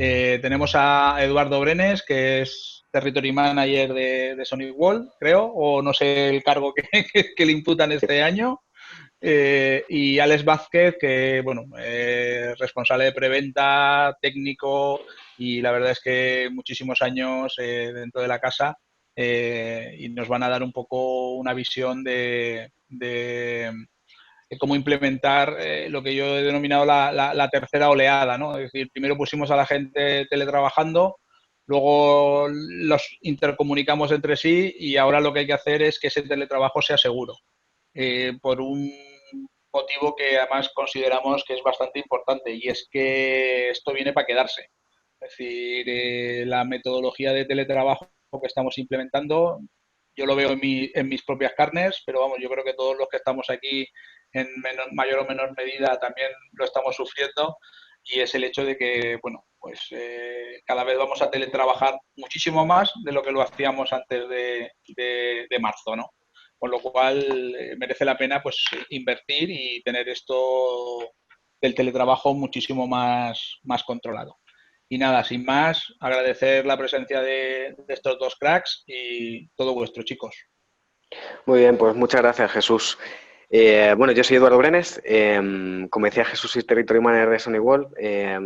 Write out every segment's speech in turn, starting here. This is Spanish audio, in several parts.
Tenemos a Eduardo Brenes, que es Territory Manager de Sonic Wall, creo, o no sé el cargo que, que le imputan este año. Y Alex Vázquez, que, bueno, responsable de preventa, técnico, y la verdad es que muchísimos años dentro de la casa, y nos van a dar un poco una visión de cómo implementar lo que yo he denominado la tercera oleada, ¿no? Es decir, primero pusimos a la gente teletrabajando, luego los intercomunicamos entre sí y ahora lo que hay que hacer es que ese teletrabajo sea seguro, por un motivo que además consideramos que es bastante importante, y es que esto viene para quedarse. Es decir, la metodología de teletrabajo que estamos implementando, yo lo veo en mis propias carnes, pero vamos, yo creo que todos los que estamos aquí en mayor o menor medida también lo estamos sufriendo, y es el hecho de que, bueno, pues cada vez vamos a teletrabajar muchísimo más de lo que lo hacíamos antes de marzo, ¿no? Con lo cual merece la pena pues invertir y tener esto del teletrabajo muchísimo más controlado. Y nada, sin más, agradecer la presencia de estos dos cracks y todo vuestro, chicos. Muy bien, pues muchas gracias, Jesús. Bueno, yo soy Eduardo Brenes, como decía Jesús, soy Territory Manager de Sony World.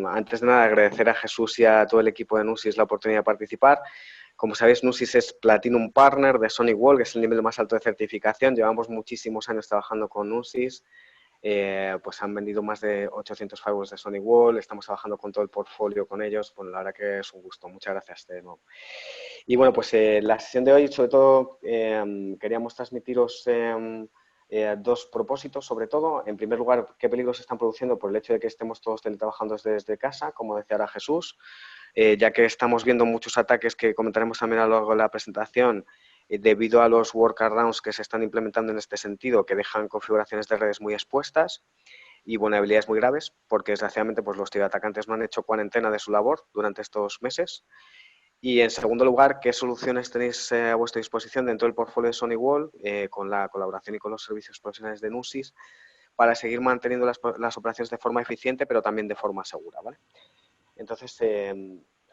Antes de nada, agradecer a Jesús y a todo el equipo de Nusis la oportunidad de participar. Como sabéis, Nusis es Platinum Partner de Sony World, que es el nivel más alto de certificación. Llevamos muchísimos años trabajando con Nusis. Pues han vendido más de 800 firewalls de Sony Wall, estamos trabajando con todo el portfolio con ellos, bueno, la verdad que es un gusto, muchas gracias de nuevo. Y bueno, pues la sesión de hoy, sobre todo, queríamos transmitiros dos propósitos, sobre todo. En primer lugar, qué peligros se están produciendo por el hecho de que estemos todos teletrabajando desde casa, como decía ahora Jesús, ya que estamos viendo muchos ataques que comentaremos también a lo largo de la presentación, debido a los workarounds que se están implementando en este sentido, que dejan configuraciones de redes muy expuestas y vulnerabilidades muy graves, porque desgraciadamente pues, los ciberatacantes no han hecho cuarentena de su labor durante estos meses. Y en segundo lugar, ¿qué soluciones tenéis a vuestra disposición dentro del portfolio de Sony Wall, con la colaboración y con los servicios profesionales de Nusis, para seguir manteniendo las operaciones de forma eficiente, pero también de forma segura, ¿vale? Entonces,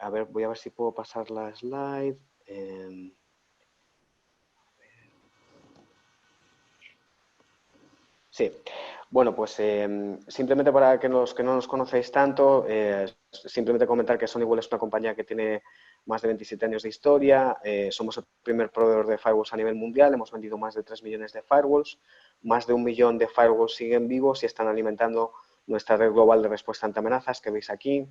a ver, voy a ver si puedo pasar la slide. Sí, bueno, pues simplemente para que los que no nos conocéis tanto, simplemente comentar que Sony Wall es una compañía que tiene más de 27 años de historia, somos el primer proveedor de firewalls a nivel mundial, hemos vendido más de 3 millones de firewalls, más de 1 millón de firewalls siguen vivos y están alimentando nuestra red global de respuesta ante amenazas que veis aquí.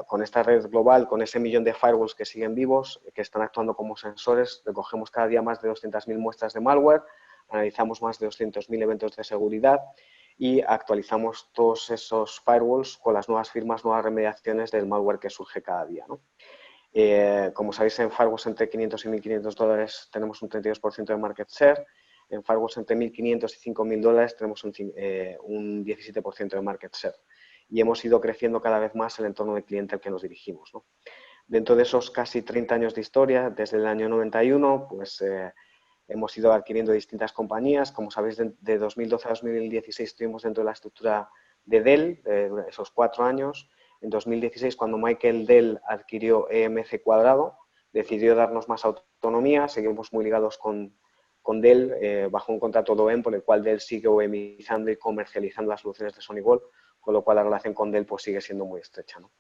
Con esta red global, con ese 1 millón de firewalls que siguen vivos, que están actuando como sensores, recogemos cada día más de 200.000 muestras de malware, analizamos más de 200.000 eventos de seguridad y actualizamos todos esos firewalls con las nuevas firmas, nuevas remediaciones del malware que surge cada día, ¿no? Como sabéis, en firewalls entre 500 y 1.500 dólares tenemos un 32% de market share. En firewalls entre 1.500 y 5.000 dólares tenemos un 17% de market share. Y hemos ido creciendo cada vez más el entorno de cliente al que nos dirigimos, ¿no? Dentro de esos casi 30 años de historia, desde el año 91, pues hemos ido adquiriendo distintas compañías. Como sabéis, de 2012 a 2016 estuvimos dentro de la estructura de Dell, esos 4 años. En 2016, cuando Michael Dell adquirió EMC Cuadrado, decidió darnos más autonomía. Seguimos muy ligados con Dell, bajo un contrato de OEM, por el cual Dell sigue OEMizando y comercializando las soluciones de Sony Wall, con lo cual la relación con Dell pues, sigue siendo muy estrecha, ¿no?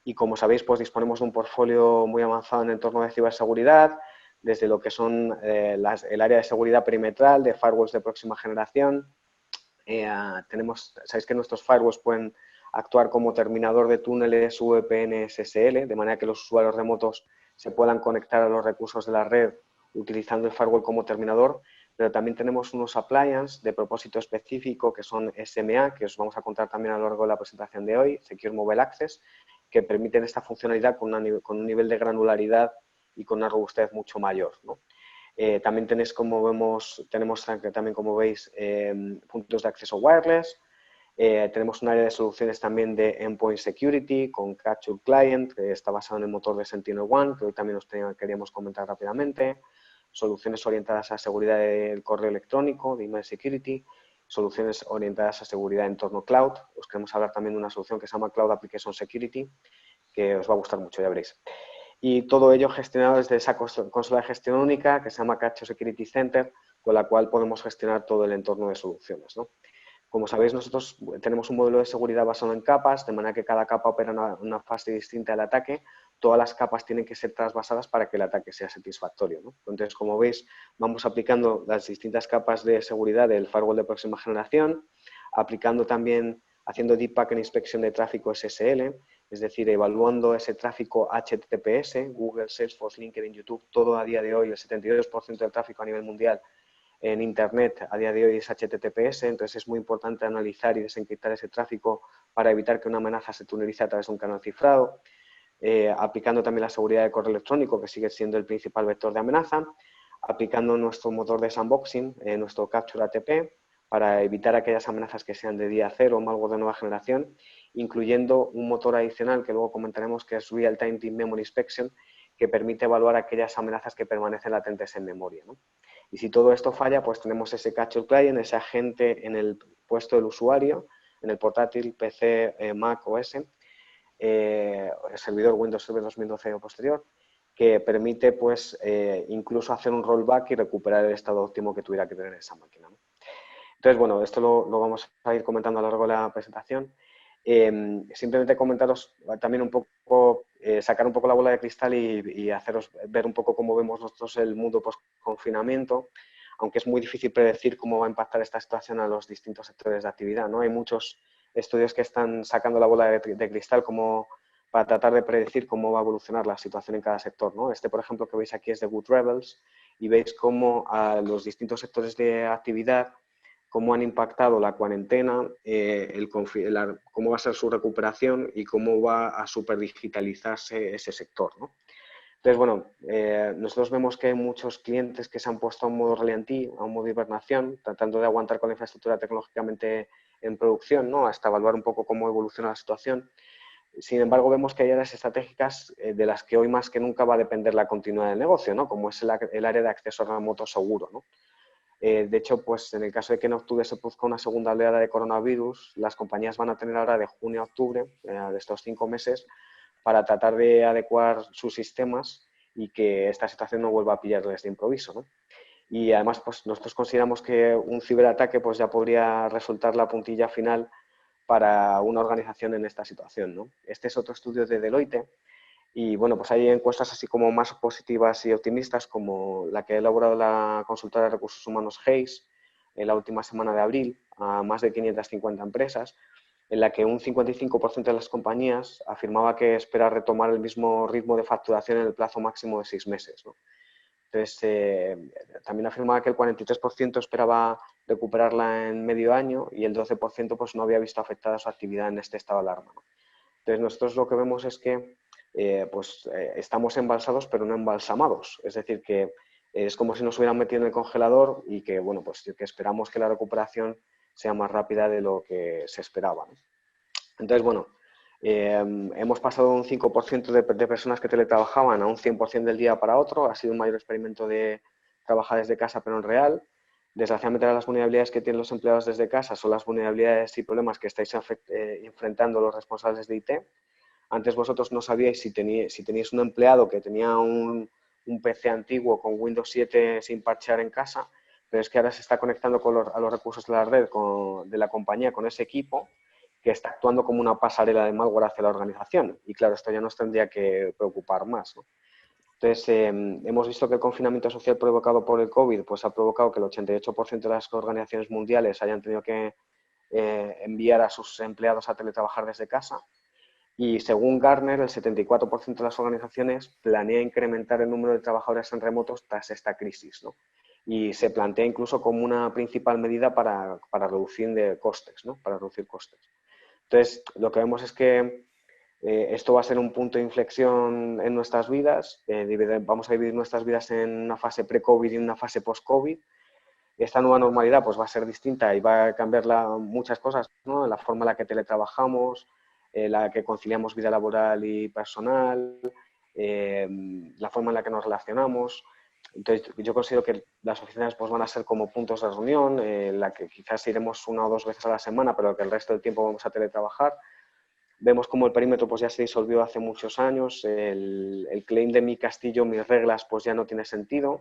Y como sabéis, pues disponemos de un portfolio muy avanzado en el entorno de ciberseguridad, desde lo que son el área de seguridad perimetral, de firewalls de próxima generación. Sabéis que nuestros firewalls pueden actuar como terminador de túneles VPN SSL, de manera que los usuarios remotos se puedan conectar a los recursos de la red utilizando el firewall como terminador, pero también tenemos unos appliances de propósito específico que son SMA, que os vamos a contar también a lo largo de la presentación de hoy, Secure Mobile Access, que permiten esta funcionalidad con un nivel de granularidad y con una robustez mucho mayor, ¿no? También tenemos también, como veis, puntos de acceso wireless. Tenemos un área de soluciones también de Endpoint Security con Capture Client, que está basado en el motor de SentinelOne, que hoy también os queríamos comentar rápidamente. Soluciones orientadas a seguridad del correo electrónico, de Email Security. Soluciones orientadas a seguridad en entorno cloud. Os queremos hablar también de una solución que se llama Cloud Application Security, que os va a gustar mucho, ya veréis. Y todo ello gestionado desde esa consola de gestión única que se llama Cacho Security Center, con la cual podemos gestionar todo el entorno de soluciones, ¿no? Como sabéis, nosotros tenemos un modelo de seguridad basado en capas, de manera que cada capa opera una fase distinta del ataque. Todas las capas tienen que ser trasvasadas para que el ataque sea satisfactorio, ¿no? Entonces, como veis, vamos aplicando las distintas capas de seguridad del firewall de próxima generación, aplicando también, haciendo Deep Packet Inspección de tráfico SSL, es decir, evaluando ese tráfico HTTPS, Google, Salesforce, LinkedIn, YouTube, todo a día de hoy, el 72% del tráfico a nivel mundial en Internet a día de hoy es HTTPS, entonces es muy importante analizar y desencriptar ese tráfico para evitar que una amenaza se tunelice a través de un canal cifrado, aplicando también la seguridad de correo electrónico, que sigue siendo el principal vector de amenaza, aplicando nuestro motor de sandboxing, nuestro Capture ATP, para evitar aquellas amenazas que sean de día cero o malware de nueva generación, incluyendo un motor adicional que luego comentaremos que es Real Time Deep Memory Inspection, que permite evaluar aquellas amenazas que permanecen latentes en memoria, ¿no? Y si todo esto falla, pues tenemos ese Capture Client, ese agente en el puesto del usuario, en el portátil, PC, Mac OS, el servidor Windows Server 2012 o posterior, que permite pues incluso hacer un rollback y recuperar el estado óptimo que tuviera que tener esa máquina, ¿no? Entonces, bueno, esto lo vamos a ir comentando a lo largo de la presentación. Simplemente comentaros también un poco, sacar un poco la bola de cristal y haceros ver un poco cómo vemos nosotros el mundo post-confinamiento, aunque es muy difícil predecir cómo va a impactar esta situación a los distintos sectores de actividad, ¿no? Hay muchos estudios que están sacando la bola de cristal como para tratar de predecir cómo va a evolucionar la situación en cada sector, ¿no? Este, por ejemplo, que veis aquí es de Good Rebels y veis cómo a los distintos sectores de actividad cómo han impactado la cuarentena, cómo va a ser su recuperación y cómo va a superdigitalizarse ese sector, ¿no? Entonces, bueno, nosotros vemos que hay muchos clientes que se han puesto a un modo ralentí, a un modo hibernación, tratando de aguantar con la infraestructura tecnológicamente en producción, ¿no? Hasta evaluar un poco cómo evoluciona la situación. Sin embargo, vemos que hay áreas estratégicas de las que hoy más que nunca va a depender la continuidad del negocio, ¿no? Como es el área de acceso remoto seguro, ¿no? De hecho, pues en el caso de que en octubre se produzca una segunda oleada de coronavirus, las compañías van a tener ahora de junio a octubre, de estos 5 meses, para tratar de adecuar sus sistemas y que esta situación no vuelva a pillarles de improviso, ¿no? Y además, pues nosotros consideramos que un ciberataque pues ya podría resultar la puntilla final para una organización en esta situación, ¿no? Este es otro estudio de Deloitte. Y bueno, pues hay encuestas así como más positivas y optimistas, como la que ha elaborado la consultora de recursos humanos Hayes en la última semana de abril a más de 550 empresas, en la que un 55% de las compañías afirmaba que espera retomar el mismo ritmo de facturación en el plazo máximo de 6 meses, ¿no? Entonces, también afirmaba que el 43% esperaba recuperarla en medio año y el 12% pues, no había visto afectada su actividad en este estado de alarma, ¿no? Entonces, nosotros lo que vemos es que estamos embalsados pero no embalsamados. Es decir, que es como si nos hubieran metido en el congelador y que, bueno, pues que esperamos que la recuperación sea más rápida de lo que se esperaba, ¿no? Entonces, bueno, hemos pasado de un 5% de personas que teletrabajaban a un 100% del día para otro. Ha sido un mayor experimento de trabajar desde casa pero en real. Desgraciadamente, las vulnerabilidades que tienen los empleados desde casa son las vulnerabilidades y problemas que estáis enfrentando los responsables de IT. Antes vosotros no sabíais si teníais un empleado que tenía un PC antiguo con Windows 7 sin parchear en casa, pero es que ahora se está conectando a los recursos de la red de la compañía con ese equipo que está actuando como una pasarela de malware hacia la organización. Y claro, esto ya nos tendría que preocupar más, ¿no? Entonces, hemos visto que el confinamiento social provocado por el COVID pues, ha provocado que el 88% de las organizaciones mundiales hayan tenido que enviar a sus empleados a teletrabajar desde casa. Y según Gartner, el 74% de las organizaciones planea incrementar el número de trabajadores en remotos tras esta crisis, ¿no? Y se plantea incluso como una principal medida para reducir costes, ¿no? Para reducir costes. Entonces, lo que vemos es que esto va a ser un punto de inflexión en nuestras vidas. Vamos a dividir nuestras vidas en una fase pre-COVID y una fase post-COVID. Esta nueva normalidad pues, va a ser distinta y va a cambiar muchas cosas, ¿no? La forma en la que teletrabajamos, la que conciliamos vida laboral y personal, la forma en la que nos relacionamos. Entonces, yo considero que las oficinas pues, van a ser como puntos de reunión, en la que quizás iremos 1 o 2 veces a la semana, pero que el resto del tiempo vamos a teletrabajar. Vemos como el perímetro pues, ya se disolvió hace muchos años, el claim de mi castillo, mis reglas, pues ya no tiene sentido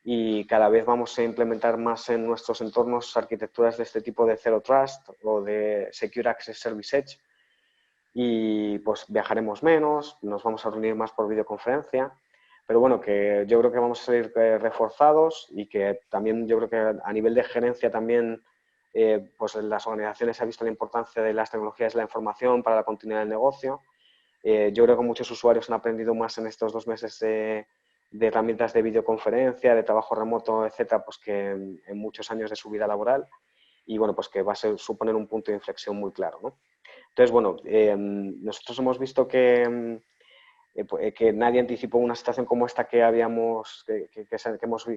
y cada vez vamos a implementar más en nuestros entornos arquitecturas de este tipo de Zero Trust o de Secure Access Service Edge y pues viajaremos menos, nos vamos a reunir más por videoconferencia, pero bueno, que yo creo que vamos a salir reforzados y que también yo creo que a nivel de gerencia también pues en las organizaciones se ha visto la importancia de las tecnologías de la información para la continuidad del negocio. Yo creo que muchos usuarios han aprendido más en estos 2 meses de herramientas de videoconferencia, de trabajo remoto, etcétera, pues que en muchos años de su vida laboral y bueno, pues que va a suponer un punto de inflexión muy claro, ¿no? Entonces, bueno, nosotros hemos visto que nadie anticipó una situación como esta que hemos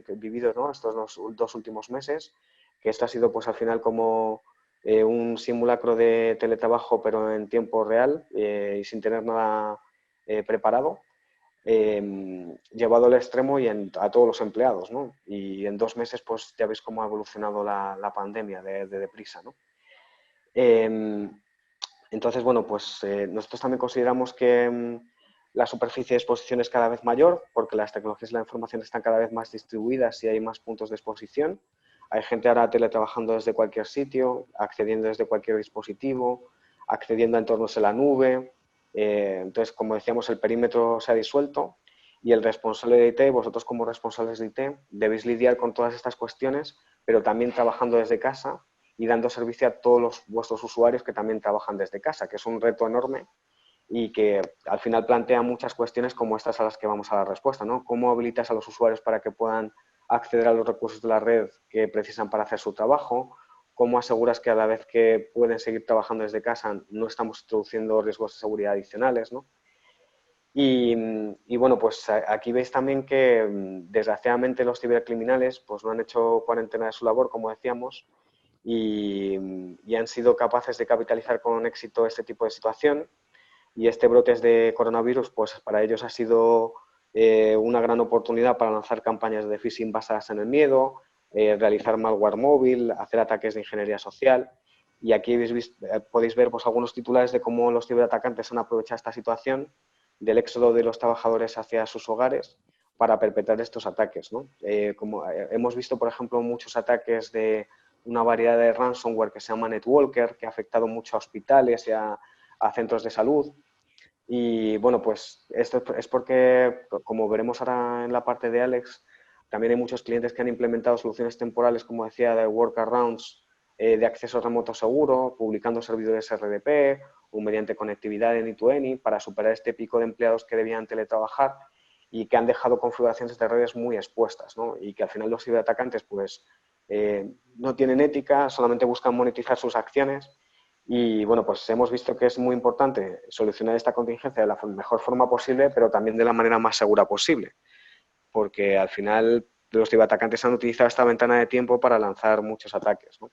vivido, ¿no? Estos dos últimos meses, que esto ha sido pues al final como un simulacro de teletrabajo pero en tiempo real y sin tener nada preparado, llevado al extremo y a todos los empleados, ¿no? Y en 2 meses pues ya veis cómo ha evolucionado la pandemia de deprisa, ¿no? Entonces, bueno, pues nosotros también consideramos que la superficie de exposición es cada vez mayor porque las tecnologías de la información están cada vez más distribuidas y hay más puntos de exposición. Hay gente ahora teletrabajando desde cualquier sitio, accediendo desde cualquier dispositivo, accediendo a entornos en la nube. Entonces, como decíamos, el perímetro se ha disuelto y el responsable de IT, vosotros como responsables de IT, debéis lidiar con todas estas cuestiones, pero también trabajando desde casa y dando servicio a todos vuestros usuarios que también trabajan desde casa, que es un reto enorme y que al final plantea muchas cuestiones como estas a las que vamos a dar respuesta, ¿no? ¿Cómo habilitas a los usuarios para que puedan acceder a los recursos de la red que precisan para hacer su trabajo? ¿Cómo aseguras que a la vez que pueden seguir trabajando desde casa no estamos introduciendo riesgos de seguridad adicionales, ¿no? Y bueno, pues aquí veis también que desgraciadamente los cibercriminales pues no han hecho cuarentena de su labor, como decíamos, y han sido capaces de capitalizar con éxito este tipo de situación. Y este brote de coronavirus, pues para ellos ha sido una gran oportunidad para lanzar campañas de phishing basadas en el miedo, realizar malware móvil, hacer ataques de ingeniería social. Y aquí podéis ver pues, algunos titulares de cómo los ciberatacantes han aprovechado esta situación del éxodo de los trabajadores hacia sus hogares para perpetrar estos ataques, ¿no? Como hemos visto, por ejemplo, muchos ataques de una variedad de ransomware que se llama Netwalker, que ha afectado mucho a hospitales y a centros de salud. Y bueno, pues esto es porque, como veremos ahora en la parte de Alex, también hay muchos clientes que han implementado soluciones temporales, como decía, de workarounds de acceso remoto seguro, publicando servidores RDP o mediante conectividad de any-to-any para superar este pico de empleados que debían teletrabajar y que han dejado configuraciones de redes muy expuestas, ¿no? Y que al final los ciberatacantes pues no tienen ética, solamente buscan monetizar sus acciones y bueno, pues hemos visto que es muy importante solucionar esta contingencia de la mejor forma posible, pero también de la manera más segura posible, porque al final los ciberatacantes han utilizado esta ventana de tiempo para lanzar muchos ataques, ¿no?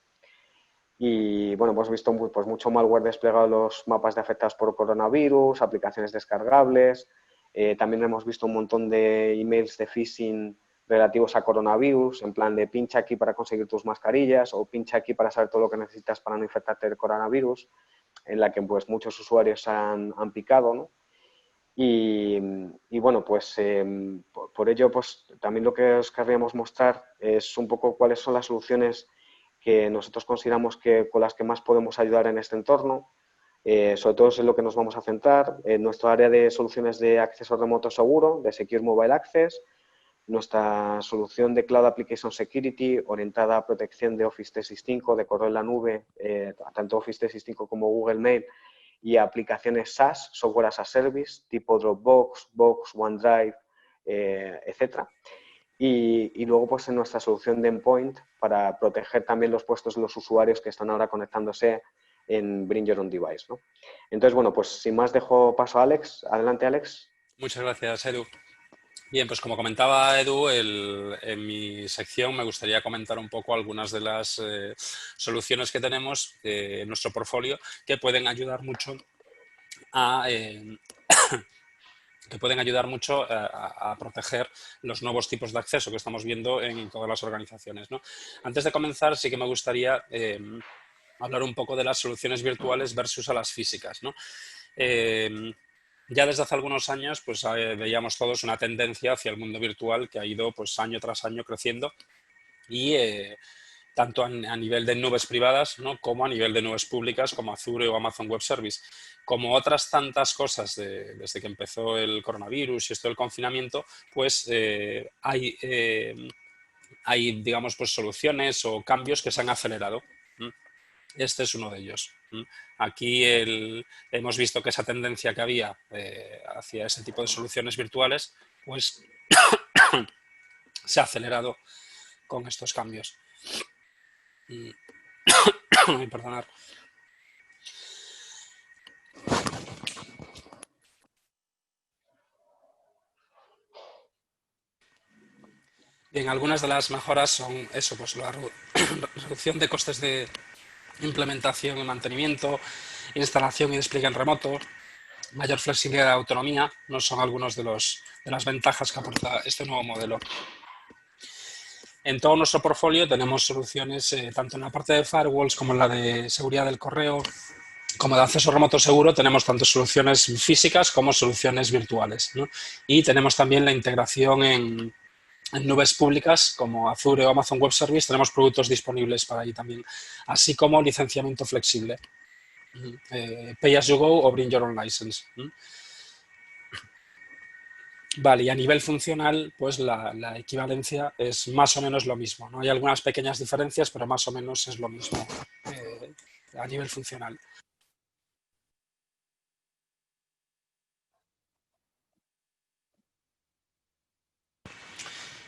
Y bueno, hemos visto pues, mucho malware desplegado en los mapas de afectados por coronavirus, aplicaciones descargables. También hemos visto un montón de emails de phishing relativos a coronavirus, en plan de pincha aquí para conseguir tus mascarillas o pincha aquí para saber todo lo que necesitas para no infectarte de coronavirus, en la que pues muchos usuarios han picado, ¿no? Y bueno, pues por ello pues también lo que os querríamos mostrar es un poco cuáles son las soluciones que nosotros consideramos que con las que más podemos ayudar en este entorno. Sobre todo es en lo que nos vamos a centrar, en nuestro área de soluciones de acceso remoto seguro, de Secure Mobile Access, nuestra solución de Cloud Application Security orientada a protección de Office 365, de correo en la nube, tanto Office 365 como Google Mail, y aplicaciones SaaS, Software as a Service, tipo Dropbox, Box, OneDrive, etcétera. Y luego pues en nuestra solución de endpoint para proteger también los puestos de los usuarios que están ahora conectándose en Bring Your Own Device, ¿no? Entonces, bueno, pues sin más dejo paso a Alex. Adelante, Alex. Muchas gracias, Edu. Bien, pues como comentaba Edu, en mi sección me gustaría comentar un poco algunas de las soluciones que tenemos en nuestro portfolio que pueden ayudar mucho a... que pueden ayudar mucho a proteger los nuevos tipos de acceso que estamos viendo en todas las organizaciones, ¿no? Antes de comenzar, sí que me gustaría hablar un poco de las soluciones virtuales versus a las físicas, ¿no? Ya desde hace algunos años pues veíamos todos una tendencia hacia el mundo virtual que ha ido pues año tras año creciendo y tanto a nivel de nubes privadas, ¿no? como a nivel de nubes públicas como Azure o Amazon Web Service. Como otras tantas cosas desde que empezó el coronavirus y esto del confinamiento, pues hay, digamos, pues soluciones o cambios que se han acelerado. Este es uno de ellos. Aquí hemos visto que esa tendencia que había hacia ese tipo de soluciones virtuales, pues se ha acelerado con estos cambios. Perdonad. Bien, algunas de las mejoras son eso, pues la reducción de costes de implementación y mantenimiento, instalación y despliegue en remoto, mayor flexibilidad y autonomía, no son algunos de las ventajas que aporta este nuevo modelo. En todo nuestro portfolio tenemos soluciones tanto en la parte de firewalls como en la de seguridad del correo, como de acceso remoto seguro. Tenemos tanto soluciones físicas como soluciones virtuales, ¿no? Y tenemos también la integración en nubes públicas como Azure o Amazon Web Service. Tenemos productos disponibles para ahí también, así como licenciamiento flexible, Pay as you go o Bring Your Own License. Vale, y a nivel funcional, pues la equivalencia es más o menos lo mismo, ¿no? Hay algunas pequeñas diferencias, pero más o menos es lo mismo a nivel funcional.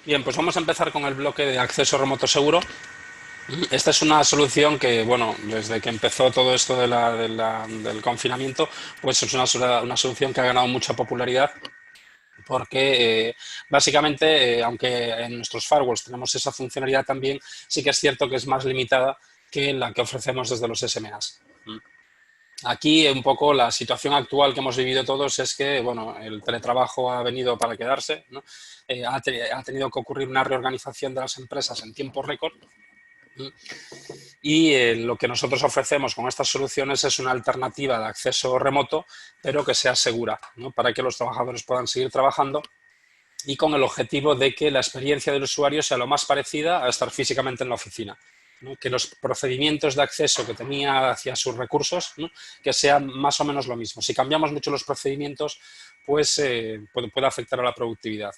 Bien, pues vamos a empezar con el bloque de acceso remoto seguro. Esta es una solución que, bueno, desde que empezó todo esto del confinamiento, pues es una solución que ha ganado mucha popularidad porque básicamente, aunque en nuestros firewalls tenemos esa funcionalidad también, sí que es cierto que es más limitada que la que ofrecemos desde los SMAs. Aquí un poco la situación actual que hemos vivido todos es que, bueno, el teletrabajo ha venido para quedarse, ¿no? Ha tenido que ocurrir una reorganización de las empresas en tiempo récord. Y lo que nosotros ofrecemos con estas soluciones es una alternativa de acceso remoto, pero que sea segura, ¿no? Para que los trabajadores puedan seguir trabajando y con el objetivo de que la experiencia del usuario sea lo más parecida a estar físicamente en la oficina, ¿no? Que los procedimientos de acceso que tenía hacia sus recursos, ¿no? Que sean más o menos lo mismo. Si cambiamos mucho los procedimientos, pues puede afectar a la productividad.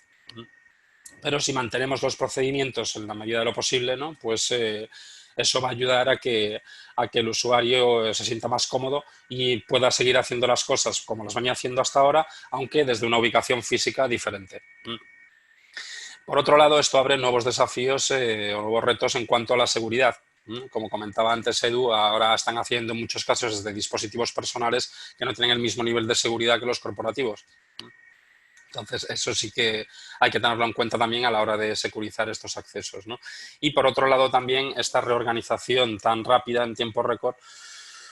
Pero si mantenemos los procedimientos en la medida de lo posible, ¿no? Pues eso va a ayudar a que el usuario se sienta más cómodo y pueda seguir haciendo las cosas como las venía haciendo hasta ahora, aunque desde una ubicación física diferente. Por otro lado, esto abre nuevos desafíos o nuevos retos en cuanto a la seguridad. Como comentaba antes Edu, ahora están haciendo en muchos casos desde dispositivos personales que no tienen el mismo nivel de seguridad que los corporativos. Entonces, eso sí que hay que tenerlo en cuenta también a la hora de securizar estos accesos, ¿no? Y por otro lado también esta reorganización tan rápida en tiempo récord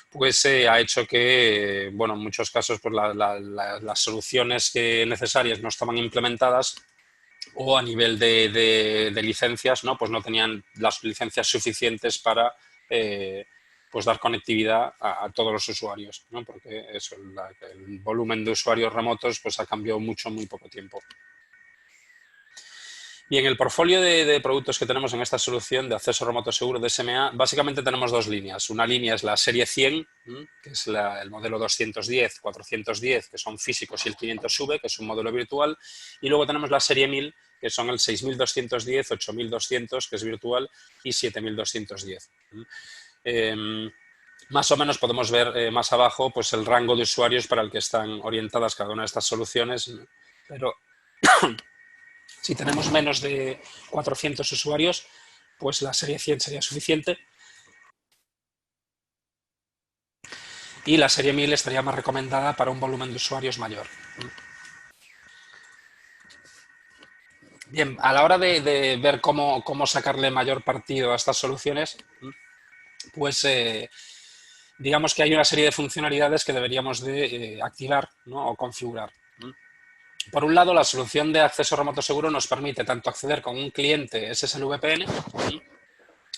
pues ha hecho que, bueno, en muchos casos pues las soluciones necesarias no estaban implementadas o a nivel de licencias, ¿no? Pues no tenían las licencias suficientes para pues dar conectividad a todos los usuarios, ¿no? Porque eso, el volumen de usuarios remotos pues ha cambiado mucho en muy poco tiempo. Y en el portfolio de productos que tenemos en esta solución de acceso remoto seguro de SMA, básicamente tenemos dos líneas. Una línea es la serie 100, que es el modelo 210, 410, que son físicos, y el 500V, que es un modelo virtual. Y luego tenemos la serie 1000, que son el 6210, 8200, que es virtual, y 7210. Más o menos podemos ver más abajo pues el rango de usuarios para el que están orientadas cada una de estas soluciones, pero si tenemos menos de 400 usuarios, pues la serie 100 sería suficiente y la serie 1000 estaría más recomendada para un volumen de usuarios mayor. Bien, a la hora de ver cómo sacarle mayor partido a estas soluciones, pues digamos que hay una serie de funcionalidades que deberíamos de activar, ¿no? O configurar. Por un lado, la solución de acceso remoto seguro nos permite tanto acceder con un cliente SSL VPN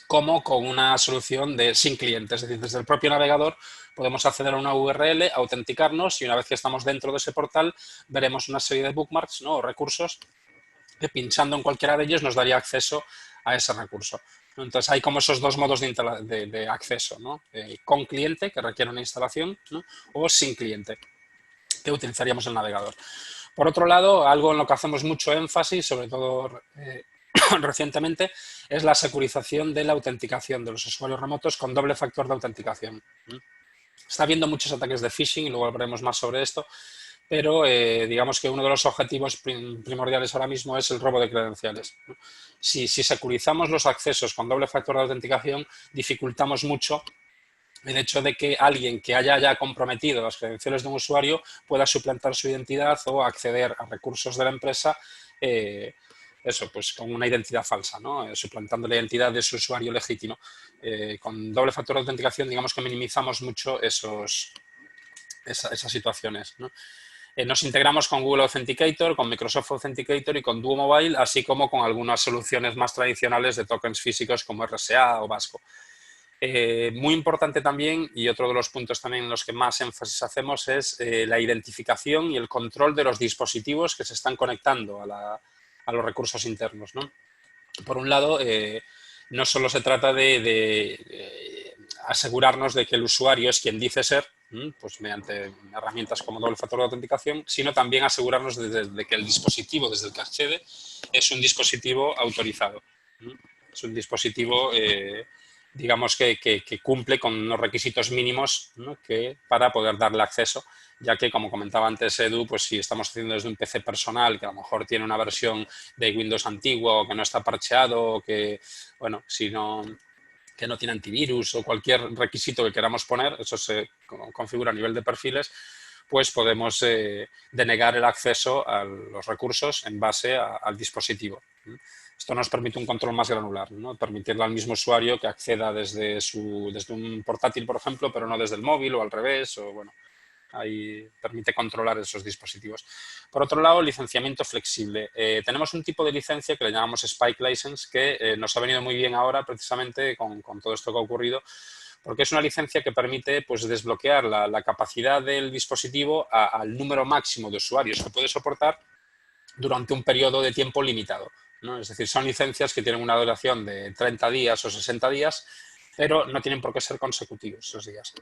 como con una solución de sin cliente. Es decir, desde el propio navegador podemos acceder a una URL, autenticarnos y una vez que estamos dentro de ese portal veremos una serie de bookmarks, ¿no? O recursos que pinchando en cualquiera de ellos nos daría acceso a ese recurso. Entonces hay como esos dos modos de acceso, ¿no? Con cliente, que requiere una instalación, ¿no? O sin cliente, que utilizaríamos el navegador. Por otro lado, algo en lo que hacemos mucho énfasis, sobre todo recientemente, es la securización de la autenticación de los usuarios remotos con doble factor de autenticación. Está habiendo muchos ataques de phishing y luego hablaremos más sobre esto, pero digamos que uno de los objetivos primordiales ahora mismo es el robo de credenciales. Si securizamos los accesos con doble factor de autenticación, dificultamos mucho el hecho de que alguien que haya ya comprometido las credenciales de un usuario pueda suplantar su identidad o acceder a recursos de la empresa eso, pues con una identidad falsa, ¿no? Suplantando la identidad de su usuario legítimo. Con doble factor de autenticación, digamos que minimizamos mucho esas situaciones, ¿no? Nos integramos con Google Authenticator, con Microsoft Authenticator y con Duo Mobile, así como con algunas soluciones más tradicionales de tokens físicos como RSA o Vasco. Muy importante también, y otro de los puntos también en los que más énfasis hacemos, es la identificación y el control de los dispositivos que se están conectando a los recursos internos, ¿no? Por un lado, no solo se trata de asegurarnos de que el usuario es quien dice ser, pues mediante herramientas como doble factor de autenticación, sino también asegurarnos de que el dispositivo desde el que accede es un dispositivo autorizado. Es un dispositivo, digamos, que cumple con unos requisitos mínimos, ¿no? Para poder darle acceso, ya que, como comentaba antes Edu, pues si estamos haciendo desde un PC personal que a lo mejor tiene una versión de Windows antiguo o que no está parcheado o que, bueno, que no tiene antivirus o cualquier requisito que queramos poner, eso se configura a nivel de perfiles, pues podemos denegar el acceso a los recursos en base al dispositivo. Esto nos permite un control más granular, ¿no? Permitirle al mismo usuario que acceda desde un portátil, por ejemplo, pero no desde el móvil o al revés, o bueno, ahí permite controlar esos dispositivos. Por otro lado, licenciamiento flexible. Tenemos un tipo de licencia que le llamamos Spike License, que nos ha venido muy bien ahora precisamente con todo esto que ha ocurrido, porque es una licencia que permite pues, desbloquear la capacidad del dispositivo al número máximo de usuarios que puede soportar durante un periodo de tiempo limitado, ¿no? Es decir, son licencias que tienen una duración de 30 días o 60 días, pero no tienen por qué ser consecutivos esos días.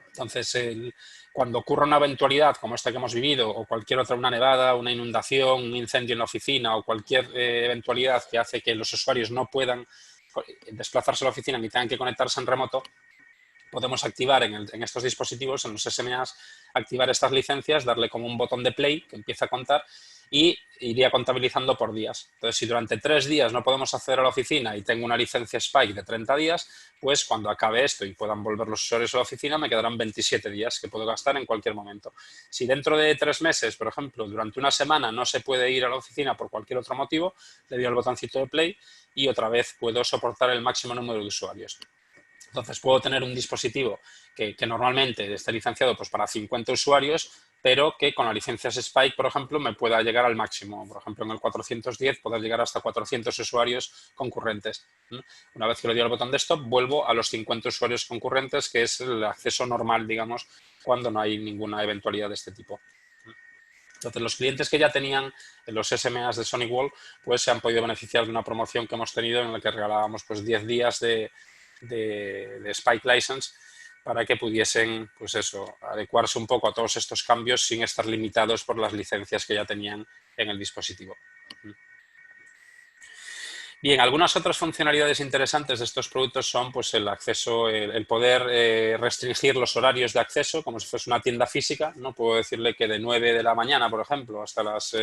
Entonces, cuando ocurra una eventualidad como esta que hemos vivido o cualquier otra, una nevada, una inundación, un incendio en la oficina o cualquier eventualidad que hace que los usuarios no puedan desplazarse a la oficina ni tengan que conectarse en remoto, podemos activar en estos dispositivos, en los SMAs, activar estas licencias, darle como un botón de play que empieza a contar y iría contabilizando por días. Entonces, si durante 3 días no podemos acceder a la oficina y tengo una licencia Spike de 30 días, pues cuando acabe esto y puedan volver los usuarios a la oficina, me quedarán 27 días que puedo gastar en cualquier momento. Si dentro de 3 meses, por ejemplo, durante una semana no se puede ir a la oficina por cualquier otro motivo, le doy al botoncito de play y otra vez puedo soportar el máximo número de usuarios. Entonces, puedo tener un dispositivo que normalmente esté licenciado pues, para 50 usuarios, pero que con las licencias Spike, por ejemplo, me pueda llegar al máximo. Por ejemplo, en el 410 poder llegar hasta 400 usuarios concurrentes. Una vez que le doy al botón de stop, vuelvo a los 50 usuarios concurrentes, que es el acceso normal, digamos, cuando no hay ninguna eventualidad de este tipo. Entonces, los clientes que ya tenían los SMAs de SonicWall, pues se han podido beneficiar de una promoción que hemos tenido en la que regalábamos pues 10 días de Spike License para que pudiesen, pues eso, adecuarse un poco a todos estos cambios sin estar limitados por las licencias que ya tenían en el dispositivo. Bien, algunas otras funcionalidades interesantes de estos productos son pues, el acceso, el poder restringir los horarios de acceso, como si fuese una tienda física, ¿no? Puedo decirle que de 9 de la mañana, por ejemplo, hasta las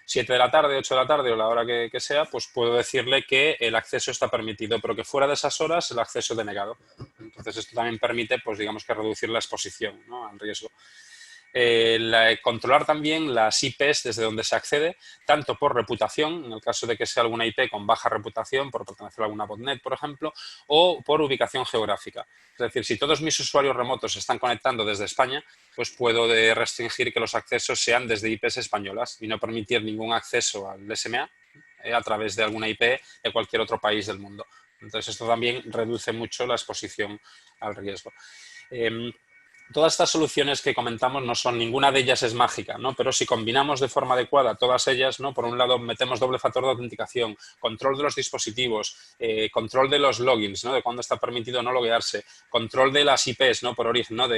7 de la tarde, 8 de la tarde o la hora que sea, pues puedo decirle que el acceso está permitido, pero que fuera de esas horas el acceso denegado. Entonces, esto también permite, pues digamos que reducir la exposición, ¿no? Al riesgo. Controlar también las IPs desde donde se accede, tanto por reputación, en el caso de que sea alguna IP con baja reputación, por pertenecer a alguna botnet, por ejemplo, o por ubicación geográfica. Es decir, si todos mis usuarios remotos se están conectando desde España, pues puedo restringir que los accesos sean desde IPs españolas y no permitir ningún acceso al SMA a través de alguna IP de cualquier otro país del mundo. Entonces, esto también reduce mucho la exposición al riesgo. Todas estas soluciones que comentamos no son, ninguna de ellas es mágica, ¿no? Pero si combinamos de forma adecuada todas ellas, ¿no? Por un lado metemos doble factor de autenticación, control de los dispositivos, control de los logins, ¿no? De cuándo está permitido no loguearse, control de las IPs, ¿no? Por origen, ¿no?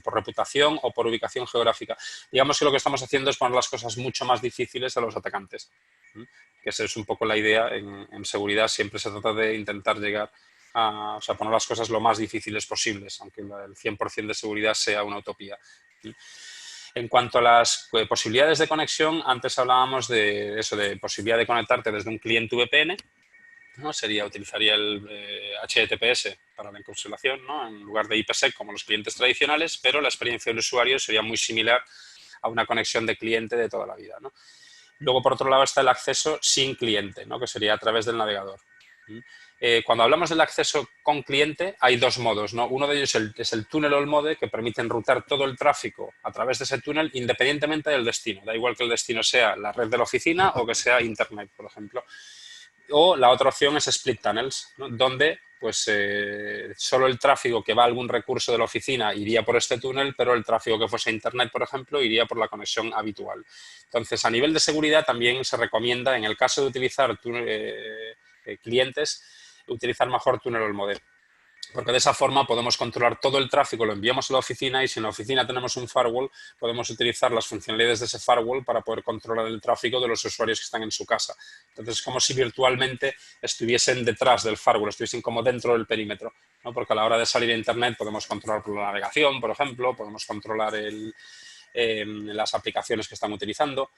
Por reputación o por ubicación geográfica. Digamos que lo que estamos haciendo es poner las cosas mucho más difíciles a los atacantes, ¿sí? Que esa es un poco la idea en seguridad. Siempre se trata de intentar llegar o sea, poner las cosas lo más difíciles posibles, aunque el 100% de seguridad sea una utopía. En cuanto a las posibilidades de conexión, antes hablábamos de eso, de posibilidad de conectarte desde un cliente VPN, ¿no? Utilizaría el HTTPS para la encapsulación, ¿no? En lugar de IPsec como los clientes tradicionales, pero la experiencia del usuario sería muy similar a una conexión de cliente de toda la vida, ¿no? Luego, por otro lado, está el acceso sin cliente, ¿no? Que sería a través del navegador. Cuando hablamos del acceso con cliente, hay dos modos, ¿no? Uno de ellos es el túnel all mode, que permite enrutar todo el tráfico a través de ese túnel independientemente del destino. Da igual que el destino sea la red de la oficina o que sea Internet, por ejemplo. O la otra opción es split tunnels, ¿no? Donde pues solo el tráfico que va a algún recurso de la oficina iría por este túnel, pero el tráfico que fuese a Internet, por ejemplo, iría por la conexión habitual. Entonces, a nivel de seguridad también se recomienda, en el caso de utilizar clientes, utilizar mejor túnel all mode. Porque de esa forma podemos controlar todo el tráfico, lo enviamos a la oficina y si en la oficina tenemos un firewall, podemos utilizar las funcionalidades de ese firewall para poder controlar el tráfico de los usuarios que están en su casa. Entonces es como si virtualmente estuviesen detrás del firewall, estuviesen como dentro del perímetro, ¿no? Porque a la hora de salir a Internet podemos controlar por la navegación, por ejemplo, podemos controlar las aplicaciones que están utilizando,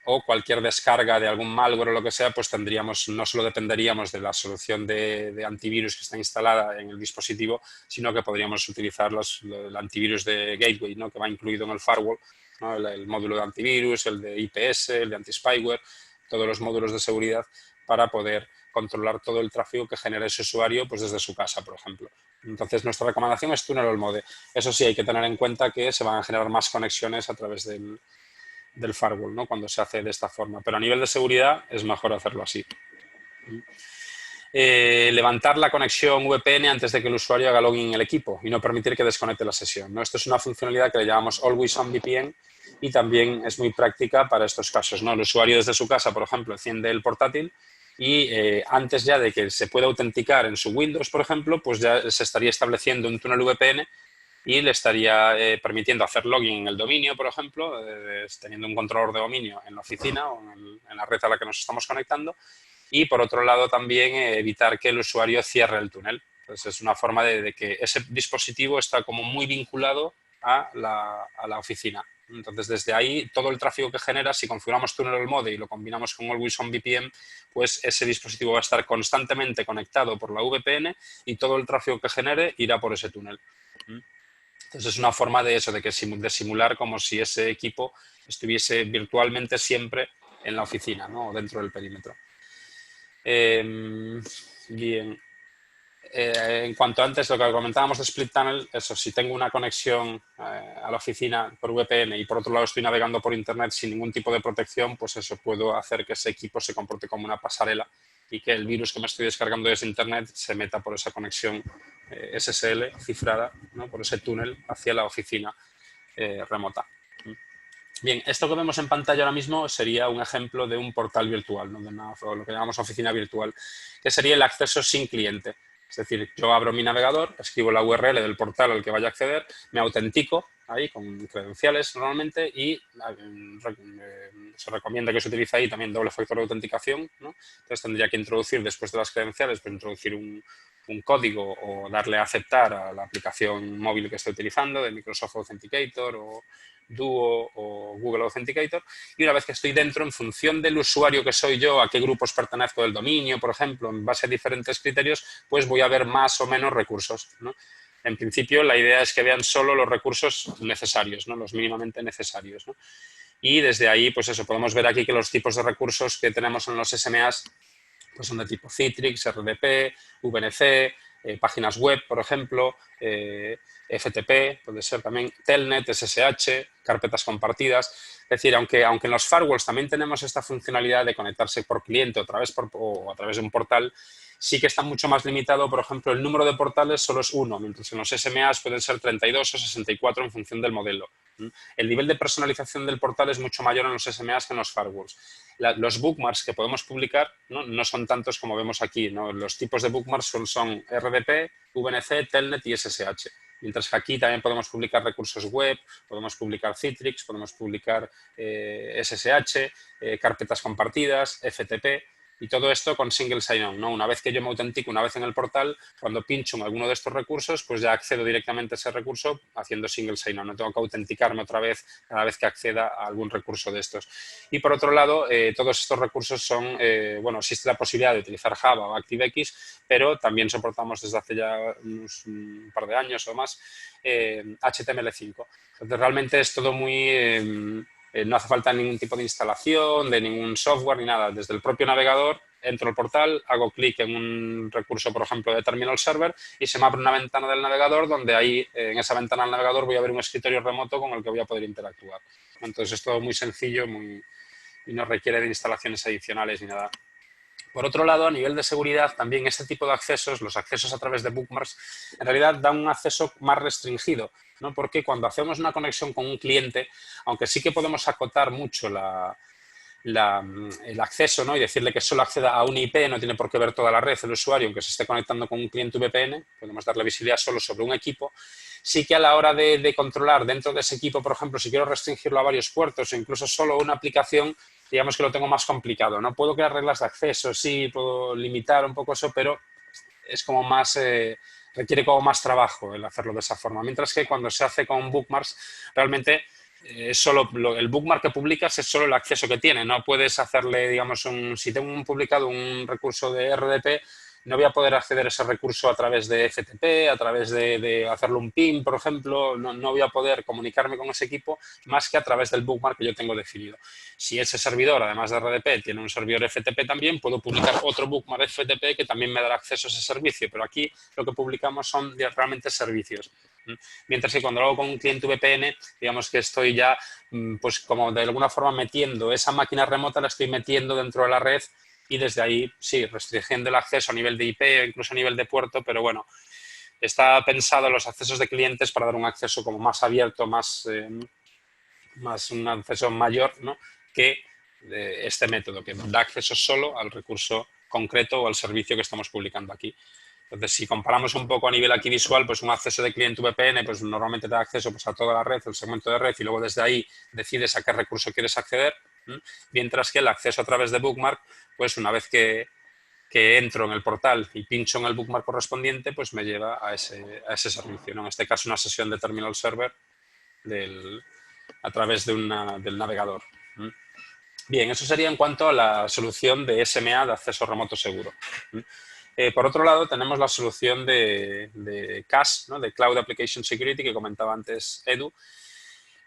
o cualquier descarga de algún malware o lo que sea, pues no solo dependeríamos de la solución de antivirus que está instalada en el dispositivo, sino que podríamos utilizar el antivirus de Gateway, ¿no? Que va incluido en el firewall, ¿no? El módulo de antivirus, el de IPS, el de anti-spyware, todos los módulos de seguridad para poder controlar todo el tráfico que genera ese usuario pues desde su casa, por ejemplo. Entonces, nuestra recomendación es túnel all mode. Eso sí, hay que tener en cuenta que se van a generar más conexiones a través del firewall, ¿no? Cuando se hace de esta forma. Pero a nivel de seguridad es mejor hacerlo así. Levantar la conexión VPN antes de que el usuario haga login en el equipo y no permitir que desconecte la sesión, ¿no? Esto es una funcionalidad que le llamamos Always On VPN y también es muy práctica para estos casos, ¿no? El usuario desde su casa, por ejemplo, enciende el portátil y antes ya de que se pueda autenticar en su Windows, por ejemplo, pues ya se estaría estableciendo un túnel VPN y le estaría permitiendo hacer login en el dominio, por ejemplo, teniendo un controlador de dominio en la oficina o en la red a la que nos estamos conectando. Y, por otro lado, también evitar que el usuario cierre el túnel. Entonces, es una forma de que ese dispositivo está como muy vinculado a la oficina. Entonces, desde ahí, todo el tráfico que genera, si configuramos túnel all mode y lo combinamos con Always On VPN, pues ese dispositivo va a estar constantemente conectado por la VPN y todo el tráfico que genere irá por ese túnel. Entonces, es una forma de eso, de simular como si ese equipo estuviese virtualmente siempre en la oficina, ¿no? O dentro del perímetro. Bien. En cuanto antes, lo que comentábamos de split tunnel, eso, si tengo una conexión a la oficina por VPN y por otro lado estoy navegando por Internet sin ningún tipo de protección, pues eso, puedo hacer que ese equipo se comporte como una pasarela y que el virus que me estoy descargando desde Internet se meta por esa conexión SSL cifrada, ¿no? Por ese túnel hacia la oficina remota. Bien, esto que vemos en pantalla ahora mismo sería un ejemplo de un portal virtual, ¿no? Lo que llamamos oficina virtual, que sería el acceso sin cliente. Es decir, yo abro mi navegador, escribo la URL del portal al que vaya a acceder, me autentico ahí con credenciales normalmente y se recomienda que se utilice ahí también doble factor de autenticación, ¿no? Entonces tendría que introducir después de las credenciales, pues introducir un código o darle a aceptar a la aplicación móvil que estoy utilizando de Microsoft Authenticator o Duo o Google Authenticator, y una vez que estoy dentro, en función del usuario que soy yo, a qué grupos pertenezco del dominio, por ejemplo, en base a diferentes criterios, pues voy a ver más o menos recursos, ¿no? En principio, la idea es que vean solo los recursos necesarios, ¿no? Los mínimamente necesarios, ¿no? Y desde ahí, pues eso, podemos ver aquí que los tipos de recursos que tenemos en los SMAs pues son de tipo Citrix, RDP, VNC, páginas web, por ejemplo, FTP, puede ser también Telnet, SSH, carpetas compartidas. Es decir, aunque en los firewalls también tenemos esta funcionalidad de conectarse por cliente o a través de un portal, sí que está mucho más limitado. Por ejemplo, el número de portales solo es uno, mientras en los SMAs pueden ser 32 o 64 en función del modelo. El nivel de personalización del portal es mucho mayor en los SMAs que en los firewalls. Los bookmarks que podemos publicar no son tantos como vemos aquí, ¿no? Los tipos de bookmarks son RDP, VNC, Telnet y SSH. Mientras que aquí también podemos publicar recursos web, podemos publicar Citrix, podemos publicar SSH, carpetas compartidas, FTP, y todo esto con single sign-on, ¿no? Una vez que yo me autentico una vez en el portal, cuando pincho en alguno de estos recursos, pues ya accedo directamente a ese recurso haciendo single sign-on. No tengo que autenticarme otra vez cada vez que acceda a algún recurso de estos. Y por otro lado, todos estos recursos son, bueno, existe la posibilidad de utilizar Java o ActiveX, pero también soportamos desde hace ya un par de años o más HTML5. Entonces, realmente es todo muy... no hace falta ningún tipo de instalación, de ningún software ni nada. Desde el propio navegador entro al portal, hago clic en un recurso, por ejemplo, de Terminal Server y se me abre una ventana del navegador donde ahí, en esa ventana del navegador, voy a ver un escritorio remoto con el que voy a poder interactuar. Entonces es todo muy sencillo y no requiere de instalaciones adicionales ni nada. Por otro lado, a nivel de seguridad, también este tipo de accesos, los accesos a través de bookmarks, en realidad dan un acceso más restringido, ¿no? Porque cuando hacemos una conexión con un cliente, aunque sí que podemos acotar mucho el acceso, ¿no? Y decirle que solo acceda a un IP, no tiene por qué ver toda la red el usuario, aunque se esté conectando con un cliente VPN, podemos darle visibilidad solo sobre un equipo. Sí que a la hora de controlar dentro de ese equipo, por ejemplo, si quiero restringirlo a varios puertos o incluso solo una aplicación, digamos que lo tengo más complicado, ¿no? Puedo crear reglas de acceso, sí, puedo limitar un poco eso, pero es como más... requiere como más trabajo el hacerlo de esa forma. Mientras que cuando se hace con bookmarks, realmente solo el bookmark que publicas es solo el acceso que tiene. No puedes hacerle, digamos, si tengo publicado un recurso de RDP, no voy a poder acceder a ese recurso a través de FTP, a través de hacerle un PIN, por ejemplo. No voy a poder comunicarme con ese equipo más que a través del bookmark que yo tengo definido. Si ese servidor, además de RDP, tiene un servidor FTP también, puedo publicar otro bookmark FTP que también me dará acceso a ese servicio. Pero aquí lo que publicamos son realmente servicios. Mientras que cuando lo hago con un cliente VPN, digamos que estoy ya, pues como de alguna forma metiendo esa máquina remota, la estoy metiendo dentro de la red y desde ahí, sí, restringiendo el acceso a nivel de IP o incluso a nivel de puerto, pero bueno, está pensado los accesos de clientes para dar un acceso como más abierto, más un acceso mayor, ¿no? Que este método, que da acceso solo al recurso concreto o al servicio que estamos publicando aquí. Entonces, si comparamos un poco a nivel aquí visual, pues un acceso de cliente VPN, pues normalmente te da acceso pues, a toda la red, el segmento de red, y luego desde ahí decides a qué recurso quieres acceder, mientras que el acceso a través de bookmark, pues una vez que entro en el portal y pincho en el bookmark correspondiente, pues me lleva a ese servicio, ¿no? En este caso, una sesión de Terminal Server a través del navegador. Bien, eso sería en cuanto a la solución de SMA, de acceso remoto seguro. Por otro lado, tenemos la solución de CAS, ¿no? De Cloud Application Security, que comentaba antes Edu.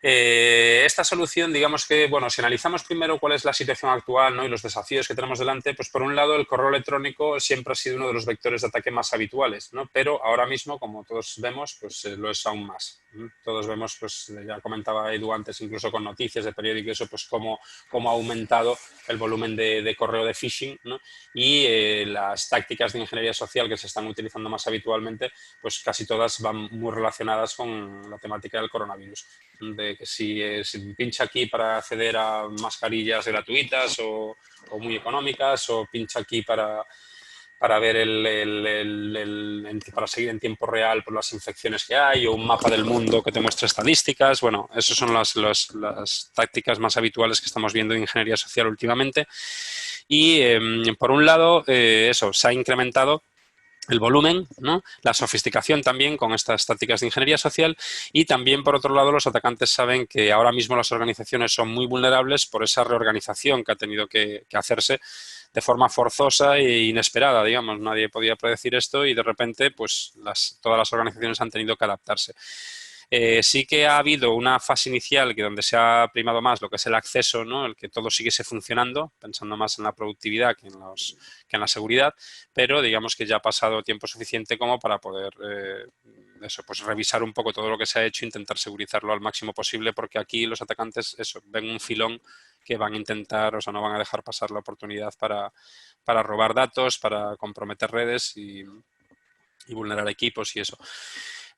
Esta solución, digamos que, bueno, si analizamos primero cuál es la situación actual, ¿no? Y los desafíos que tenemos delante, pues por un lado el correo electrónico siempre ha sido uno de los vectores de ataque más habituales, ¿no? Pero ahora mismo, como todos vemos, pues lo es aún más. Todos vemos, pues ya comentaba Edu antes, incluso con noticias de periódico, eso, pues cómo ha aumentado el volumen de correo de phishing, ¿no? Y las tácticas de ingeniería social que se están utilizando más habitualmente, pues casi todas van muy relacionadas con la temática del coronavirus. De que si pincha aquí para acceder a mascarillas gratuitas o muy económicas, o pincha aquí para ver para seguir en tiempo real por las infecciones que hay, o un mapa del mundo que te muestre estadísticas. Bueno, esas son las tácticas más habituales que estamos viendo en ingeniería social últimamente. Y por un lado, eso, se ha incrementado el volumen, ¿no? La sofisticación también con estas tácticas de ingeniería social, y también, por otro lado, los atacantes saben que ahora mismo las organizaciones son muy vulnerables por esa reorganización que ha tenido que hacerse de forma forzosa e inesperada, digamos. Nadie podía predecir esto y de repente pues todas las organizaciones han tenido que adaptarse. Sí que ha habido una fase inicial que donde se ha primado más lo que es el acceso, ¿no? El que todo siguiese funcionando, pensando más en la productividad que en la seguridad, pero digamos que ya ha pasado tiempo suficiente como para poder pues revisar un poco todo lo que se ha hecho e intentar segurizarlo al máximo posible, porque aquí los atacantes ven un filón que van a intentar, o sea, no van a dejar pasar la oportunidad para robar datos, para comprometer redes y vulnerar equipos y eso.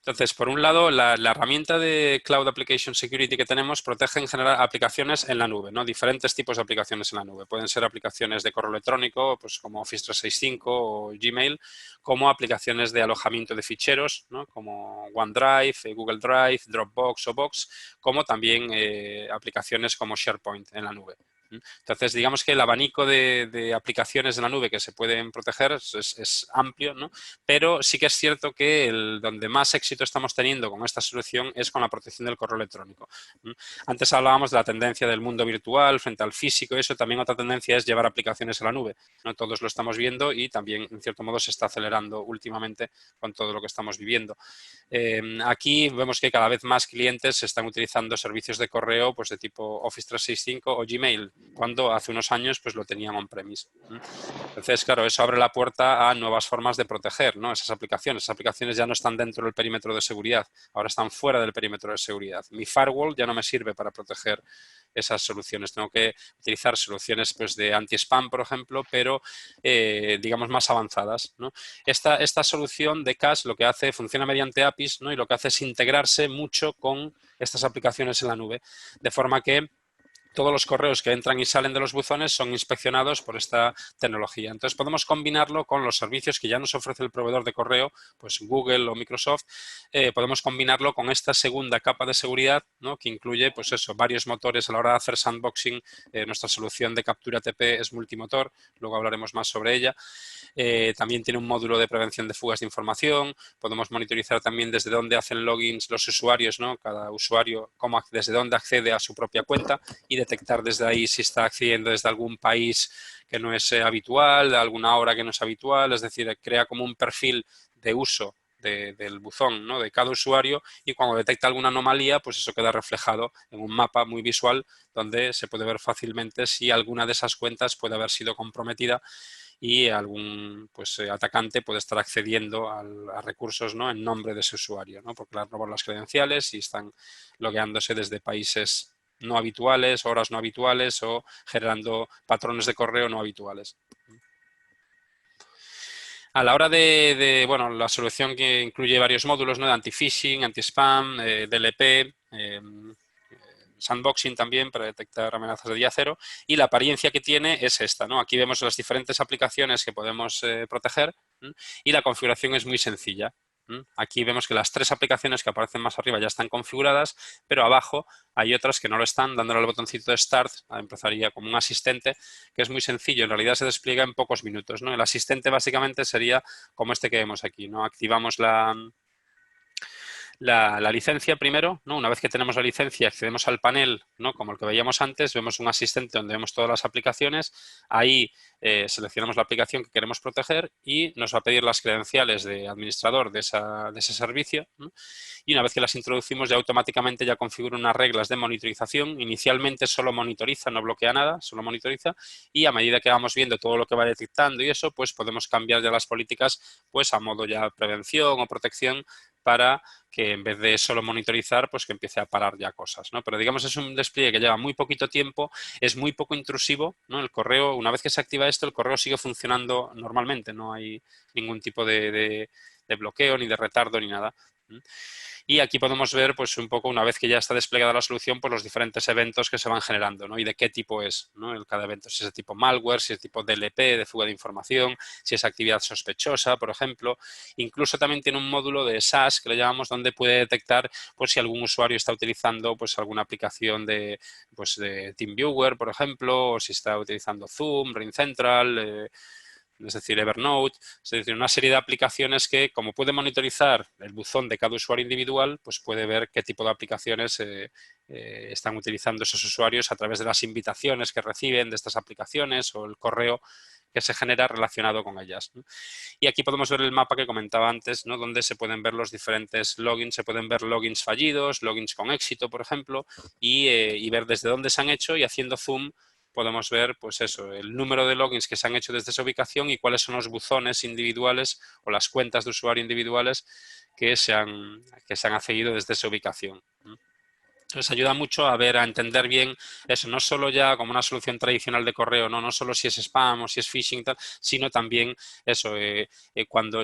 Entonces, por un lado, la herramienta de Cloud Application Security que tenemos protege en general aplicaciones en la nube, ¿no? Diferentes tipos de aplicaciones en la nube. Pueden ser aplicaciones de correo electrónico, pues como Office 365 o Gmail, como aplicaciones de alojamiento de ficheros, ¿no? Como OneDrive, Google Drive, Dropbox o Box, como también aplicaciones como SharePoint en la nube. Entonces, digamos que el abanico de aplicaciones de la nube que se pueden proteger es amplio, ¿no? Pero sí que es cierto que donde más éxito estamos teniendo con esta solución es con la protección del correo electrónico. Antes hablábamos de la tendencia del mundo virtual frente al físico, y eso también otra tendencia es llevar aplicaciones a la nube, ¿no? Todos lo estamos viendo y también, en cierto modo, se está acelerando últimamente con todo lo que estamos viviendo. Aquí vemos que cada vez más clientes están utilizando servicios de correo pues de tipo Office 365 o Gmail, cuando hace unos años pues lo tenían on-premise. Entonces, claro, eso abre la puerta a nuevas formas de proteger, ¿no? Esas aplicaciones. Esas aplicaciones ya no están dentro del perímetro de seguridad, ahora están fuera del perímetro de seguridad. Mi firewall ya no me sirve para proteger esas soluciones. Tengo que utilizar soluciones pues, de anti-spam, por ejemplo, pero digamos más avanzadas, ¿no? Esta solución de CAS lo que hace, funciona mediante APIs, ¿no? Y lo que hace es integrarse mucho con estas aplicaciones en la nube, de forma que todos los correos que entran y salen de los buzones son inspeccionados por esta tecnología. Entonces podemos combinarlo con los servicios que ya nos ofrece el proveedor de correo, pues Google o Microsoft. Podemos combinarlo con esta segunda capa de seguridad, ¿no? Que incluye pues eso, varios motores a la hora de hacer sandboxing. Nuestra solución de captura TP es multimotor, luego hablaremos más sobre ella. También tiene un módulo de prevención de fugas de información. Podemos monitorizar también desde dónde hacen logins los usuarios, ¿no? Cada usuario, desde dónde accede a su propia cuenta, y detectar desde ahí si está accediendo desde algún país que no es habitual, de alguna hora que no es habitual. Es decir, crea como un perfil de uso del buzón, ¿no? De cada usuario, y cuando detecta alguna anomalía, pues eso queda reflejado en un mapa muy visual donde se puede ver fácilmente si alguna de esas cuentas puede haber sido comprometida y algún atacante puede estar accediendo a recursos, ¿no? En nombre de ese usuario, ¿no? Porque le han robado las credenciales y están logueándose desde países no habituales, horas no habituales o generando patrones de correo no habituales. A la hora bueno, la solución que incluye varios módulos, ¿no? De anti-phishing, anti-spam, DLP, sandboxing también para detectar amenazas de día cero, y la apariencia que tiene es esta, ¿no? Aquí vemos las diferentes aplicaciones que podemos proteger, y la configuración es muy sencilla. Aquí vemos que las 3 aplicaciones que aparecen más arriba ya están configuradas, pero abajo hay otras que no lo están. Dándole al botoncito de Start, empezaría como un asistente, que es muy sencillo. En realidad se despliega en pocos minutos, ¿no? El asistente básicamente sería como este que vemos aquí, ¿no? Activamos la licencia primero, ¿no? Una vez que tenemos la licencia, accedemos al panel, ¿no? Como el que veíamos antes, vemos un asistente donde vemos todas las aplicaciones. Ahí seleccionamos la aplicación que queremos proteger y nos va a pedir las credenciales de administrador de ese servicio, ¿no? Y una vez que las introducimos, ya automáticamente ya configura unas reglas de monitorización. Inicialmente solo monitoriza, no bloquea nada, solo monitoriza, y a medida que vamos viendo todo lo que va detectando y eso, pues podemos cambiar ya las políticas pues a modo ya prevención o protección, para que en vez de solo monitorizar, pues que empiece a parar ya cosas, ¿no? Pero digamos es un despliegue que lleva muy poquito tiempo, es muy poco intrusivo, ¿no? El correo, una vez que se activa esto, el correo sigue funcionando normalmente, no hay ningún tipo de bloqueo, ni de retardo, ni nada. Y aquí podemos ver, pues un poco, una vez que ya está desplegada la solución, pues los diferentes eventos que se van generando, ¿no? Y de qué tipo es, ¿no? Cada evento, si es de tipo malware, si es de tipo DLP, de fuga de información, si es actividad sospechosa, por ejemplo. Incluso también tiene un módulo de SaaS, que le llamamos, donde puede detectar pues si algún usuario está utilizando pues alguna aplicación de TeamViewer, por ejemplo, o si está utilizando Zoom, RingCentral, es decir, Evernote, es decir, una serie de aplicaciones que, como puede monitorizar el buzón de cada usuario individual, pues puede ver qué tipo de aplicaciones están utilizando esos usuarios a través de las invitaciones que reciben de estas aplicaciones o el correo que se genera relacionado con ellas, ¿no? Y aquí podemos ver el mapa que comentaba antes, ¿no? Donde se pueden ver los diferentes logins, se pueden ver logins fallidos, logins con éxito, por ejemplo, y ver desde dónde se han hecho, y haciendo zoom podemos ver, pues eso, el número de logins que se han hecho desde esa ubicación y cuáles son los buzones individuales o las cuentas de usuario individuales que se han accedido desde esa ubicación. Entonces ayuda mucho a ver, a entender bien eso, no solo ya como una solución tradicional de correo, no solo si es spam o si es phishing y tal, sino también eso,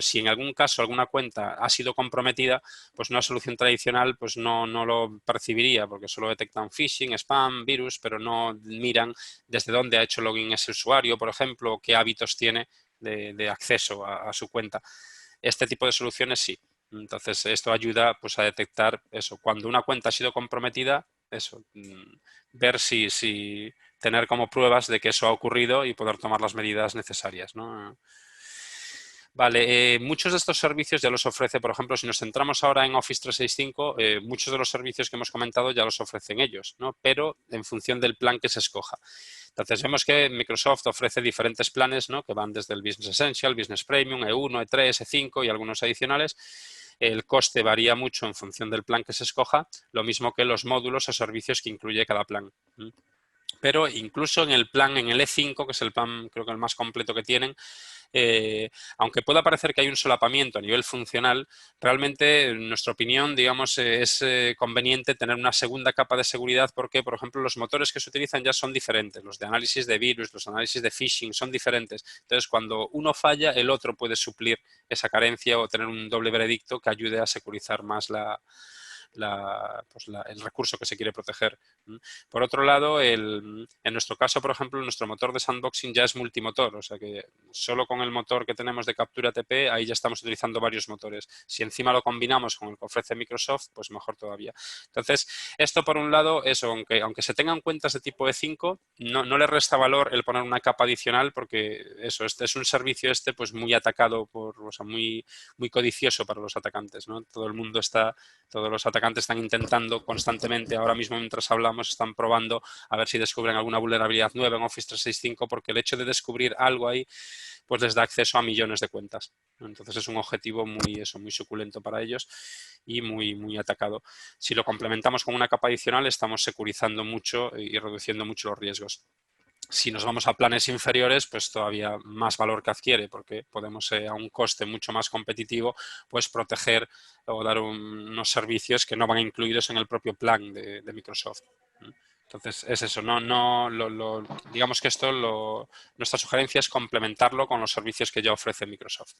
si en algún caso alguna cuenta ha sido comprometida, pues una solución tradicional pues no lo percibiría, porque solo detectan phishing, spam, virus, pero no miran desde dónde ha hecho login ese usuario, por ejemplo, o qué hábitos tiene de acceso a su cuenta. Este tipo de soluciones sí. Entonces, esto ayuda pues, a detectar eso. Cuando una cuenta ha sido comprometida, eso, ver si tener como pruebas de que eso ha ocurrido y poder tomar las medidas necesarias, ¿no? Vale, muchos de estos servicios ya los ofrece, por ejemplo, si nos centramos ahora en Office 365, muchos de los servicios que hemos comentado ya los ofrecen ellos, ¿no? Pero en función del plan que se escoja. Entonces, vemos que Microsoft ofrece diferentes planes, ¿no? Que van desde el Business Essential, Business Premium, E1, E3, E5 y algunos adicionales. El coste varía mucho en función del plan que se escoja, lo mismo que los módulos o servicios que incluye cada plan. Pero incluso en el plan, en el E5, que es el plan creo que el más completo que tienen, aunque pueda parecer que hay un solapamiento a nivel funcional, realmente, en nuestra opinión, digamos, es conveniente tener una segunda capa de seguridad porque, por ejemplo, los motores que se utilizan ya son diferentes. Los de análisis de virus, los análisis de phishing son diferentes. Entonces, cuando uno falla, el otro puede suplir esa carencia o tener un doble veredicto que ayude a securizar más el recurso que se quiere proteger. Por otro lado, en nuestro caso, por ejemplo, nuestro motor de sandboxing ya es multimotor, o sea que solo con el motor que tenemos de captura TP, ahí ya estamos utilizando varios motores. Si encima lo combinamos con el que ofrece Microsoft, pues mejor todavía. Entonces, esto por un lado, eso, aunque se tengan cuentas de tipo E5, no le resta valor el poner una capa adicional porque eso, este es un servicio pues muy atacado, o sea, muy codicioso para los atacantes, ¿no? Todos los atacantes están intentando constantemente, ahora mismo mientras hablamos, están probando a ver si descubren alguna vulnerabilidad nueva en Office 365, porque el hecho de descubrir algo ahí, pues les da acceso a millones de cuentas. Entonces es un objetivo muy suculento para ellos y muy atacado. Si lo complementamos con una capa adicional, estamos securizando mucho y reduciendo mucho los riesgos. Si nos vamos a planes inferiores, pues todavía más valor que adquiere, porque podemos a un coste mucho más competitivo, pues proteger o dar unos servicios que no van incluidos en el propio plan de Microsoft. Entonces, es eso, digamos que nuestra sugerencia es complementarlo con los servicios que ya ofrece Microsoft.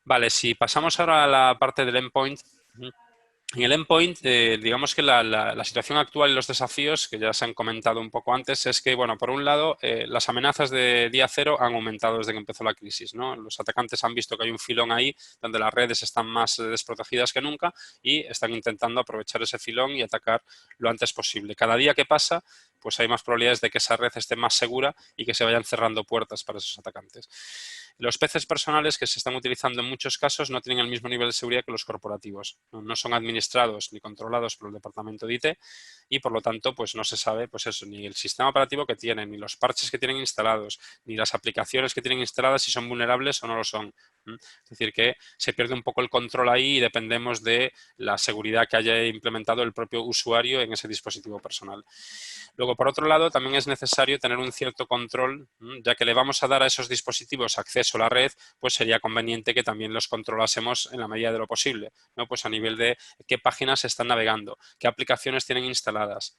Vale, si pasamos ahora a la parte del endpoint. En el endpoint, digamos que la situación actual y los desafíos, que ya se han comentado un poco antes, es que, bueno, por un lado, las amenazas de día cero han aumentado desde que empezó la crisis, ¿no? Los atacantes han visto que hay un filón ahí donde las redes están más desprotegidas que nunca y están intentando aprovechar ese filón y atacar lo antes posible. Cada día que pasa, pues hay más probabilidades de que esa red esté más segura y que se vayan cerrando puertas para esos atacantes. Los PCs personales que se están utilizando en muchos casos no tienen el mismo nivel de seguridad que los corporativos. No son administrados ni controlados por el departamento de IT y, por lo tanto, pues no se sabe pues eso, ni el sistema operativo que tienen, ni los parches que tienen instalados, ni las aplicaciones que tienen instaladas si son vulnerables o no lo son. Es decir, que se pierde un poco el control ahí y dependemos de la seguridad que haya implementado el propio usuario en ese dispositivo personal. Luego, por otro lado, también es necesario tener un cierto control, ya que le vamos a dar a esos dispositivos acceso a la red, pues sería conveniente que también los controlásemos en la medida de lo posible, ¿no? Pues a nivel de qué páginas se están navegando, qué aplicaciones tienen instaladas,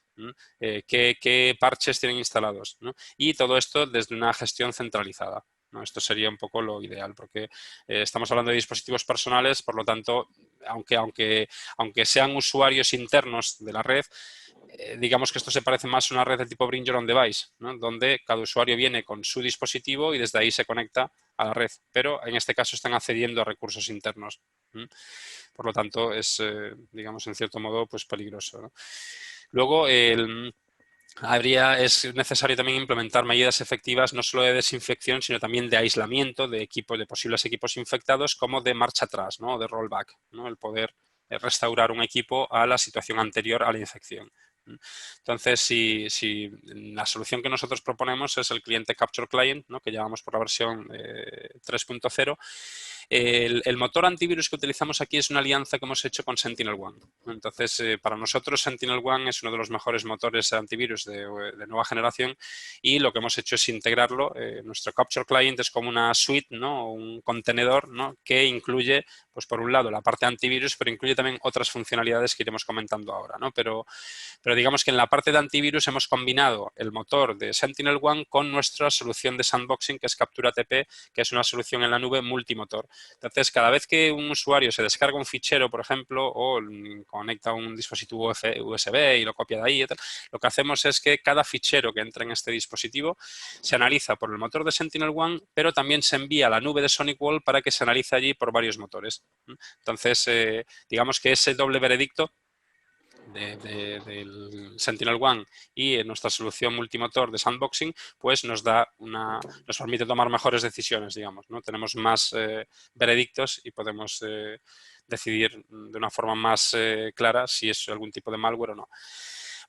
qué parches tienen instalados, ¿no? Y todo esto desde una gestión centralizada, ¿no? Esto sería un poco lo ideal, porque estamos hablando de dispositivos personales, por lo tanto, aunque sean usuarios internos de la red, digamos que esto se parece más a una red de tipo Bring Your Own Device, ¿no? Donde cada usuario viene con su dispositivo y desde ahí se conecta a la red, pero en este caso están accediendo a recursos internos. Por lo tanto, es, digamos, en cierto modo, pues peligroso, ¿no? Luego, es necesario también implementar medidas efectivas no solo de desinfección, sino también de aislamiento de posibles equipos infectados, como de marcha atrás, ¿no? O de rollback, ¿no? El poder restaurar un equipo a la situación anterior a la infección. Entonces, si la solución que nosotros proponemos es el cliente Capture Client, ¿no? Que llevamos por la versión 3.0, el motor antivirus que utilizamos aquí es una alianza que hemos hecho con SentinelOne. Entonces, para nosotros SentinelOne es uno de los mejores motores antivirus de nueva generación y lo que hemos hecho es integrarlo. Nuestro Capture Client es como una suite, ¿no? Un contenedor, ¿no? Que incluye, pues por un lado, la parte antivirus, pero incluye también otras funcionalidades que iremos comentando ahora, ¿no? Pero digamos que en la parte de antivirus hemos combinado el motor de SentinelOne con nuestra solución de sandboxing, que es CapturaTP, que es una solución en la nube multimotor. Entonces, cada vez que un usuario se descarga un fichero, por ejemplo, o conecta un dispositivo USB y lo copia de ahí, lo que hacemos es que cada fichero que entra en este dispositivo se analiza por el motor de SentinelOne, pero también se envía a la nube de SonicWall para que se analice allí por varios motores. Entonces, digamos que ese doble veredicto del SentinelOne y en nuestra solución multimotor de sandboxing, pues nos permite tomar mejores decisiones, digamos, ¿no? Tenemos más veredictos y podemos decidir de una forma más clara si es algún tipo de malware o no.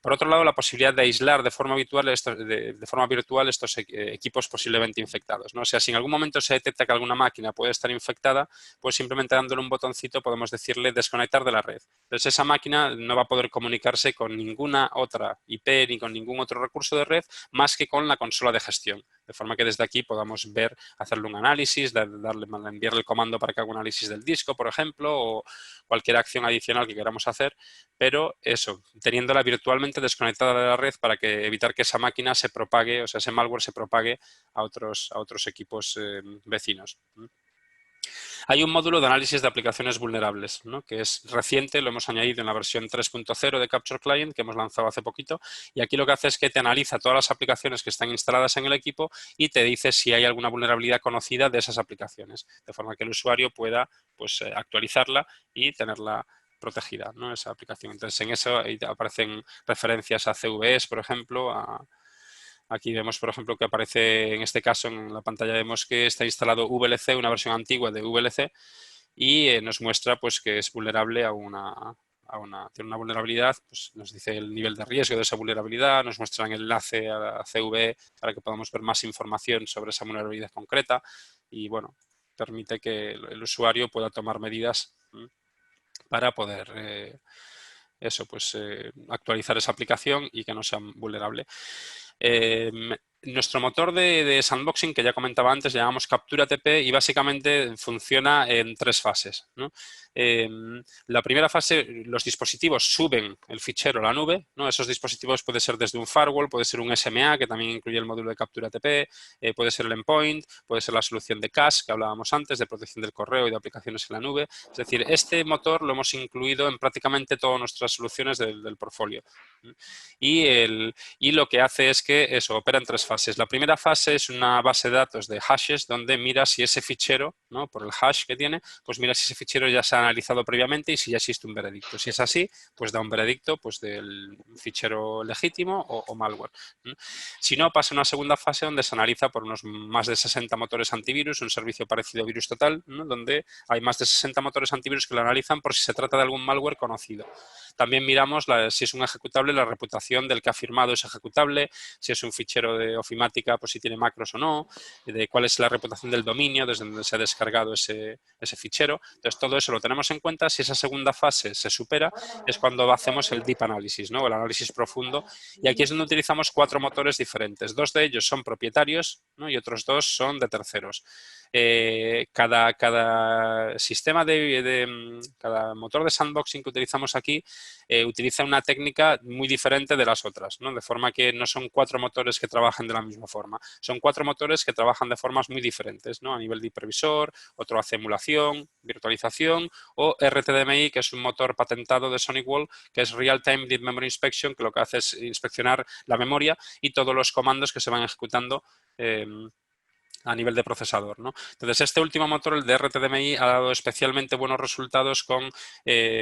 Por otro lado, la posibilidad de aislar de forma virtual estos equipos posiblemente infectados, ¿no? O sea, si en algún momento se detecta que alguna máquina puede estar infectada, pues simplemente dándole un botoncito podemos decirle desconectar de la red. Entonces, esa máquina no va a poder comunicarse con ninguna otra IP ni con ningún otro recurso de red más que con la consola de gestión. De forma que desde aquí podamos ver, hacerle un análisis, enviarle el comando para que haga un análisis del disco, por ejemplo, o cualquier acción adicional que queramos hacer, pero eso, teniéndola virtualmente desconectada de la red para evitar que esa máquina se propague, o sea, ese malware se propague a otros equipos vecinos. Hay un módulo de análisis de aplicaciones vulnerables, ¿no? Que es reciente, lo hemos añadido en la versión 3.0 de Capture Client, que hemos lanzado hace poquito, y aquí lo que hace es que te analiza todas las aplicaciones que están instaladas en el equipo y te dice si hay alguna vulnerabilidad conocida de esas aplicaciones, de forma que el usuario pueda, pues, actualizarla y tenerla protegida, ¿no? Esa aplicación. Entonces, en eso aparecen referencias a CVEs, por ejemplo, aquí vemos, por ejemplo, que aparece en este caso en la pantalla vemos que está instalado VLC, una versión antigua de VLC, y nos muestra pues que es vulnerable tiene una vulnerabilidad, pues nos dice el nivel de riesgo de esa vulnerabilidad, nos muestra el enlace a CVE para que podamos ver más información sobre esa vulnerabilidad concreta y, bueno, permite que el usuario pueda tomar medidas para poder actualizar esa aplicación y que no sea vulnerable. Nuestro motor de sandboxing, que ya comentaba antes, le llamamos CapturaTP y básicamente funciona en 3 fases, ¿no? La primera fase, los dispositivos suben el fichero a la nube, ¿no? Esos dispositivos puede ser desde un firewall, puede ser un SMA, que también incluye el módulo de CapturaTP, puede ser el endpoint, puede ser la solución de cache que hablábamos antes, de protección del correo y de aplicaciones en la nube. Es decir, este motor lo hemos incluido en prácticamente todas nuestras soluciones del portfolio. Y lo que hace es que eso opera en 3 fases. La primera fase es una base de datos de hashes donde mira si ese fichero, ¿no? Por el hash que tiene, pues mira si ese fichero ya se ha analizado previamente y si ya existe un veredicto. Si es así, pues da un veredicto pues, del fichero legítimo o malware. Si no, pasa una segunda fase donde se analiza por unos más de 60 motores antivirus, un servicio parecido a VirusTotal, ¿no? Donde hay más de 60 motores antivirus que lo analizan por si se trata de algún malware conocido. También miramos si es un ejecutable, la reputación del que ha firmado ese ejecutable, si es un fichero de ofimática, pues si tiene macros o no, de cuál es la reputación del dominio desde donde se ha descargado ese fichero. Entonces, todo eso lo tenemos en cuenta. Si esa segunda fase se supera, es cuando hacemos el deep analysis, ¿no? El análisis profundo. Y aquí es donde utilizamos 4 motores diferentes. 2 de ellos son propietarios, ¿no? Y otros 2 son de terceros. Cada sistema cada motor de sandboxing que utilizamos aquí utiliza una técnica muy diferente de las otras, ¿no? De forma que no son 4 motores que trabajan de la misma forma, son 4 motores que trabajan de formas muy diferentes, ¿no? A nivel de hipervisor, otro hace emulación, virtualización o RTDMI, que es un motor patentado de SonicWall, que es Real Time Deep Memory Inspection, que lo que hace es inspeccionar la memoria y todos los comandos que se van ejecutando a nivel de procesador, ¿no? Entonces, este último motor, el de RTDMI, ha dado especialmente buenos resultados con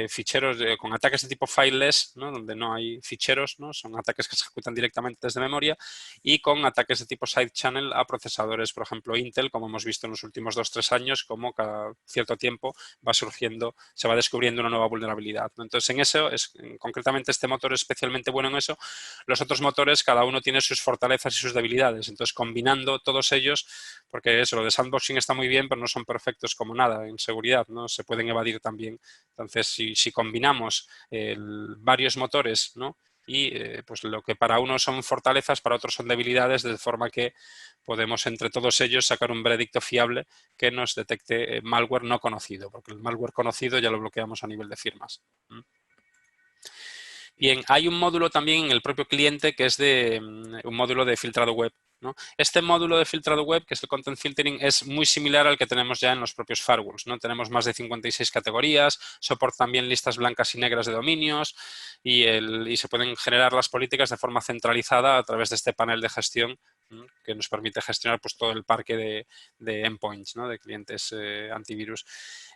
ficheros, con ataques de tipo fileless, ¿no? Donde no hay ficheros, ¿no? Son ataques que se ejecutan directamente desde memoria, y con ataques de tipo side channel a procesadores, por ejemplo, Intel, como hemos visto en los últimos 2-3 años, como cada cierto tiempo va surgiendo, se va descubriendo una nueva vulnerabilidad, ¿no? Entonces, en eso, concretamente este motor es especialmente bueno en eso. Los otros motores, cada uno tiene sus fortalezas y sus debilidades. Entonces, combinando todos ellos, porque eso, lo de sandboxing está muy bien, pero no son perfectos como nada en seguridad, ¿no? Se pueden evadir también. Entonces, si combinamos varios motores, ¿no? Y pues lo que para unos son fortalezas, para otros son debilidades, de forma que podemos entre todos ellos sacar un veredicto fiable que nos detecte malware no conocido, porque el malware conocido ya lo bloqueamos a nivel de firmas. Bien, hay un módulo también en el propio cliente que es un módulo de filtrado web, ¿no? Este módulo de filtrado web, que es el Content Filtering, es muy similar al que tenemos ya en los propios firewalls, ¿no? Tenemos más de 56 categorías, soporta también listas blancas y negras de dominios y se pueden generar las políticas de forma centralizada a través de este panel de gestión, ¿no? Que nos permite gestionar pues, todo el parque de endpoints, ¿no? De clientes antivirus.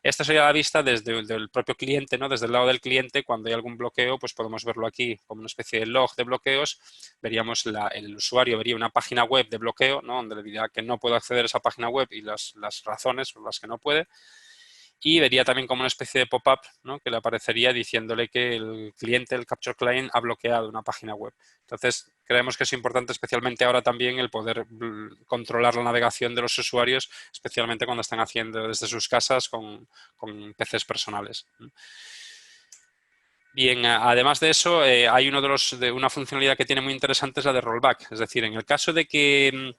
Esta sería la vista desde el propio cliente, ¿no? Desde el lado del cliente, cuando hay algún bloqueo, pues podemos verlo aquí como una especie de log de bloqueos. Veríamos el usuario vería una página web de bloqueo, ¿no? Donde le dirá que no puede acceder a esa página web y las razones por las que no puede. Y vería también como una especie de pop-up, ¿no? Que le aparecería diciéndole que el cliente, el Capture Client, ha bloqueado una página web. Entonces, creemos que es importante, especialmente ahora también, el poder controlar la navegación de los usuarios, especialmente cuando están haciendo desde sus casas con PCs personales. Bien, además de eso, hay una funcionalidad que tiene muy interesante, es la de rollback. Es decir, en el caso de que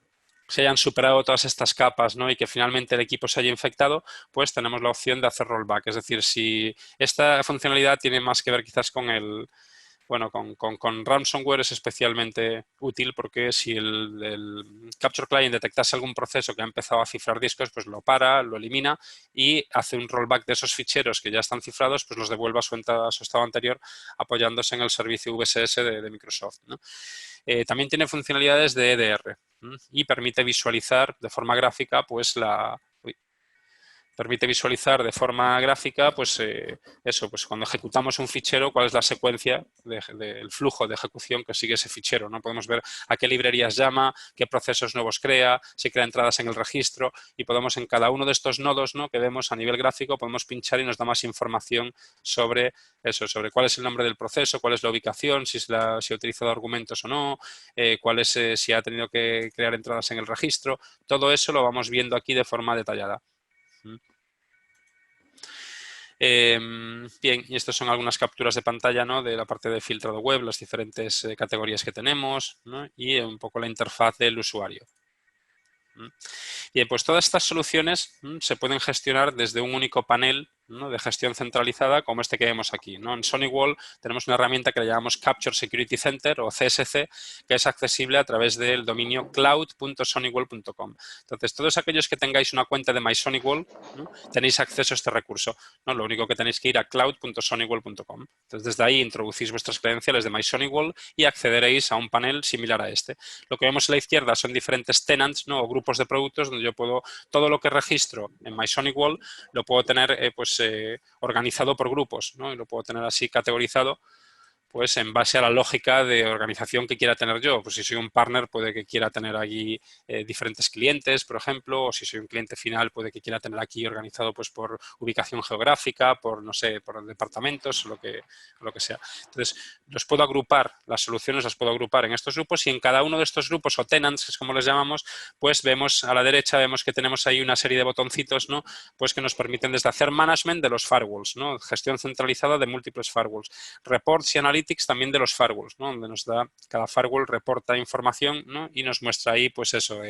se hayan superado todas estas capas, ¿no? Y que finalmente el equipo se haya infectado, pues tenemos la opción de hacer rollback. Es decir, si esta funcionalidad tiene más que ver quizás con con ransomware es especialmente útil, porque si el Capture Client detectase algún proceso que ha empezado a cifrar discos, pues lo para, lo elimina y hace un rollback de esos ficheros que ya están cifrados, pues los devuelve a su estado anterior, apoyándose en el servicio VSS de Microsoft, ¿no? También tiene funcionalidades de EDR, ¿no? Y permite visualizar de forma gráfica pues permite visualizar de forma gráfica, pues pues cuando ejecutamos un fichero, cuál es la secuencia del flujo de ejecución que sigue ese fichero, ¿no? Podemos ver a qué librerías llama, qué procesos nuevos crea, si crea entradas en el registro, y podemos en cada uno de estos nodos, ¿no? Que vemos a nivel gráfico, podemos pinchar y nos da más información sobre eso, sobre cuál es el nombre del proceso, cuál es la ubicación, si ha utilizado argumentos o no, si ha tenido que crear entradas en el registro. Todo eso lo vamos viendo aquí de forma detallada. Bien, y estas son algunas capturas de pantalla, ¿no? De la parte de filtrado web, las diferentes categorías que tenemos, ¿no? Y un poco la interfaz del usuario. Bien, pues todas estas soluciones se pueden gestionar desde un único panel, ¿no? De gestión centralizada como este que vemos aquí, ¿no? En SonicWall tenemos una herramienta que le llamamos Capture Security Center o CSC, que es accesible a través del dominio cloud.sonicwall.com. Entonces, todos aquellos que tengáis una cuenta de MySonicWall, ¿no? Tenéis acceso a este recurso, ¿no? Lo único que tenéis que ir a cloud.sonicwall.com. Entonces, desde ahí introducís vuestras credenciales de MySonicWall y accederéis a un panel similar a este. Lo que vemos a la izquierda son diferentes tenants, ¿no? O grupos de productos donde yo puedo, todo lo que registro en MySonicWall lo puedo tener organizado por grupos, ¿no? Y lo puedo tener así categorizado, pues en base a la lógica de organización que quiera tener yo. Pues si soy un partner puede que quiera tener allí diferentes clientes, por ejemplo, o si soy un cliente final puede que quiera tener aquí organizado pues por ubicación geográfica, por, no sé, por departamentos, lo que sea. Entonces, los puedo agrupar, las soluciones las puedo agrupar en estos grupos y en cada uno de estos grupos o tenants, que es como les llamamos, pues vemos a la derecha, vemos que tenemos ahí una serie de botoncitos, ¿no? Pues que nos permiten desde hacer management de los firewalls, ¿no? Gestión centralizada de múltiples firewalls, reports y analytics también de los firewalls, ¿no? Donde nos da, cada firewall reporta información, ¿no? Y nos muestra ahí, pues eso,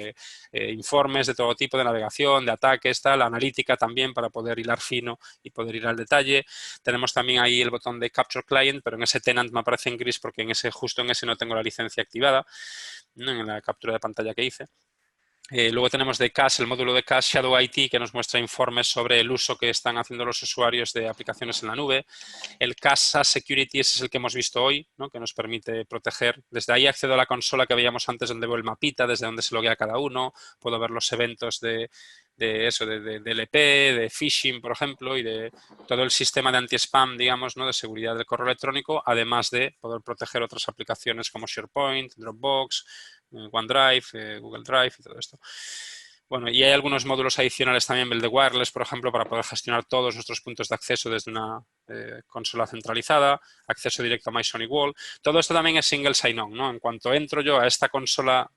informes de todo tipo de navegación, de ataques, tal, analítica también para poder hilar fino y poder ir al detalle. Tenemos también ahí el botón de Capture Client, pero en ese tenant me aparece en gris porque justo en ese no tengo la licencia activada, ¿no? En la captura de pantalla que hice. Luego tenemos de CAS, el módulo de CAS Shadow IT, que nos muestra informes sobre el uso que están haciendo los usuarios de aplicaciones en la nube. El CAS SaaS Security es el que hemos visto hoy, ¿no? Que nos permite proteger. Desde ahí accedo a la consola que veíamos antes, donde veo el mapita, desde donde se loguea cada uno. Puedo ver los eventos de LP, de phishing, por ejemplo, y de todo el sistema de anti-spam, digamos, ¿no? De seguridad del correo electrónico, además de poder proteger otras aplicaciones como SharePoint, Dropbox, OneDrive, Google Drive y todo esto. Bueno, y hay algunos módulos adicionales también, el de Wireless, por ejemplo, para poder gestionar todos nuestros puntos de acceso desde una consola centralizada, acceso directo a MySonic Todo esto también es single sign-on, ¿no? En cuanto entro yo a esta consola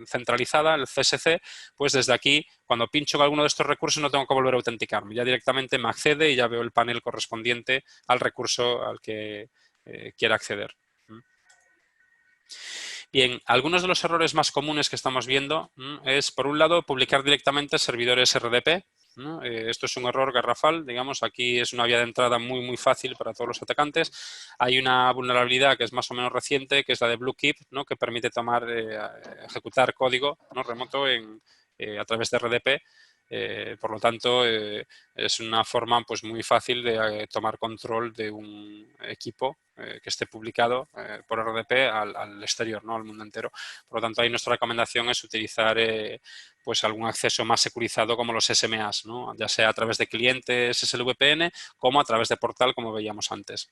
centralizada, el CSC, pues desde aquí, cuando pincho en alguno de estos recursos, no tengo que volver a autenticarme. Ya directamente me accede y ya veo el panel correspondiente al recurso al que quiera acceder. Bien, algunos de los errores más comunes que estamos viendo es, por un lado, publicar directamente servidores RDP. ¿no? Esto es un error garrafal, digamos, aquí es una vía de entrada muy fácil para todos los atacantes. Hay una vulnerabilidad que es más o menos reciente, que es la de BlueKeep, ¿no? Que permite ejecutar código, ¿no? remoto a través de RDP. Por lo tanto, es una forma pues, muy fácil de tomar control de un equipo que esté publicado por RDP al exterior, ¿no? Al mundo entero. Por lo tanto, ahí nuestra recomendación es utilizar pues algún acceso más securizado como los SMAs, ¿no? Ya sea a través de clientes SLVPN como a través de portal, como veíamos antes.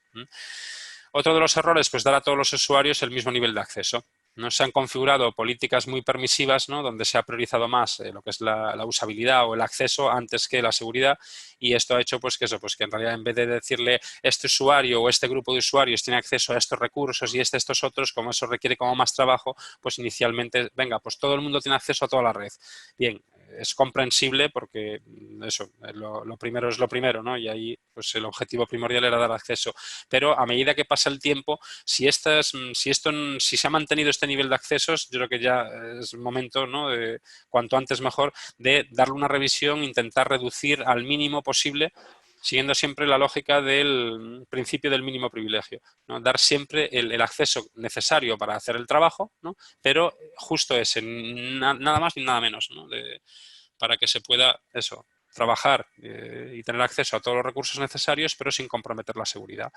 Otro de los errores, pues dar a todos los usuarios el mismo nivel de acceso. No se han configurado políticas muy permisivas, ¿no? Donde se ha priorizado más lo que es la usabilidad o el acceso antes que la seguridad, y esto ha hecho pues que en realidad en vez de decirle este usuario o este grupo de usuarios tiene acceso a estos recursos y estos otros, como eso requiere como más trabajo, pues inicialmente, venga, pues todo el mundo tiene acceso a toda la red. Bien, es comprensible porque eso, lo primero es lo primero, ¿no? Y ahí pues el objetivo primordial era dar acceso. Pero a medida que pasa el tiempo, si se ha mantenido este nivel de accesos, yo creo que ya es momento, ¿no? De, cuanto antes mejor, de darle una revisión, intentar reducir al mínimo posible, siguiendo siempre la lógica del principio del mínimo privilegio, ¿no? Dar siempre el acceso necesario para hacer el trabajo, ¿no? Pero justo ese, nada más ni nada menos, ¿no? Para que se pueda eso, trabajar y tener acceso a todos los recursos necesarios, pero sin comprometer la seguridad.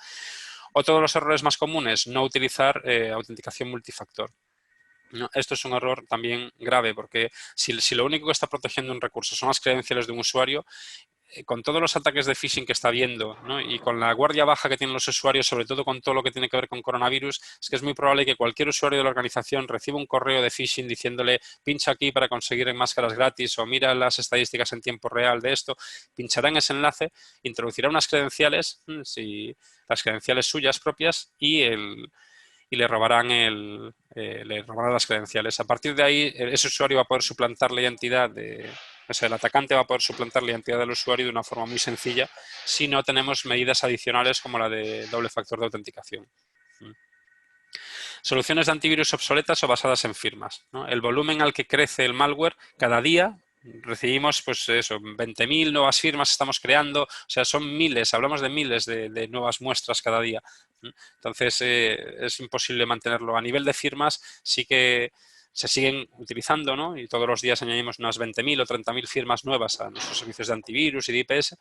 Otro de los errores más comunes, no utilizar autenticación multifactor. No, esto es un error también grave porque si lo único que está protegiendo un recurso son las credenciales de un usuario, con todos los ataques de phishing que está habiendo, ¿no? Y con la guardia baja que tienen los usuarios, sobre todo con todo lo que tiene que ver con coronavirus, es que es muy probable que cualquier usuario de la organización reciba un correo de phishing diciéndole pincha aquí para conseguir máscaras gratis o mira las estadísticas en tiempo real de esto, pinchará en ese enlace, introducirá unas credenciales, las credenciales suyas propias y le robarán las credenciales. A partir de ahí, ese usuario va a poder suplantar la identidad el atacante va a poder suplantar la identidad del usuario de una forma muy sencilla si no tenemos medidas adicionales como la de doble factor de autenticación. Soluciones de antivirus obsoletas o basadas en firmas, ¿no? El volumen al que crece el malware cada día. Recibimos, pues eso, 20.000 nuevas firmas estamos creando, o sea, son miles, hablamos de miles de nuevas muestras cada día. Entonces, es imposible mantenerlo. A nivel de firmas, sí que se siguen utilizando, ¿no? Y todos los días añadimos unas 20.000 o 30.000 firmas nuevas a nuestros servicios de antivirus y de IPS,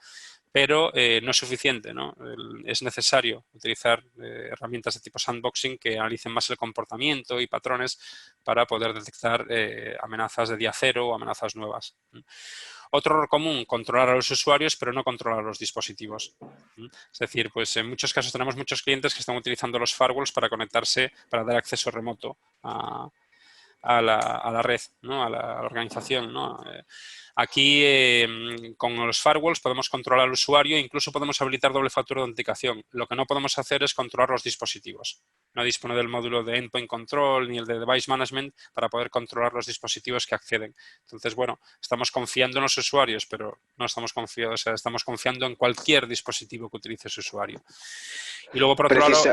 pero no es suficiente, ¿no? Es necesario utilizar herramientas de tipo sandboxing que analicen más el comportamiento y patrones para poder detectar amenazas de día cero o amenazas nuevas. Otro error común, controlar a los usuarios, pero no controlar a los dispositivos. Es decir, pues en muchos casos tenemos muchos clientes que están utilizando los firewalls para conectarse, para dar acceso remoto a la red, ¿no? a la organización, ¿no? Aquí, con los firewalls podemos controlar al usuario e incluso podemos habilitar doble factor de autenticación. Lo que no podemos hacer es controlar los dispositivos. No dispone del módulo de Endpoint Control ni el de Device Management para poder controlar los dispositivos que acceden. Entonces, bueno, estamos confiando en los usuarios, pero no estamos confiando, estamos confiando en cualquier dispositivo que utilice ese usuario. Y luego, por otro lado...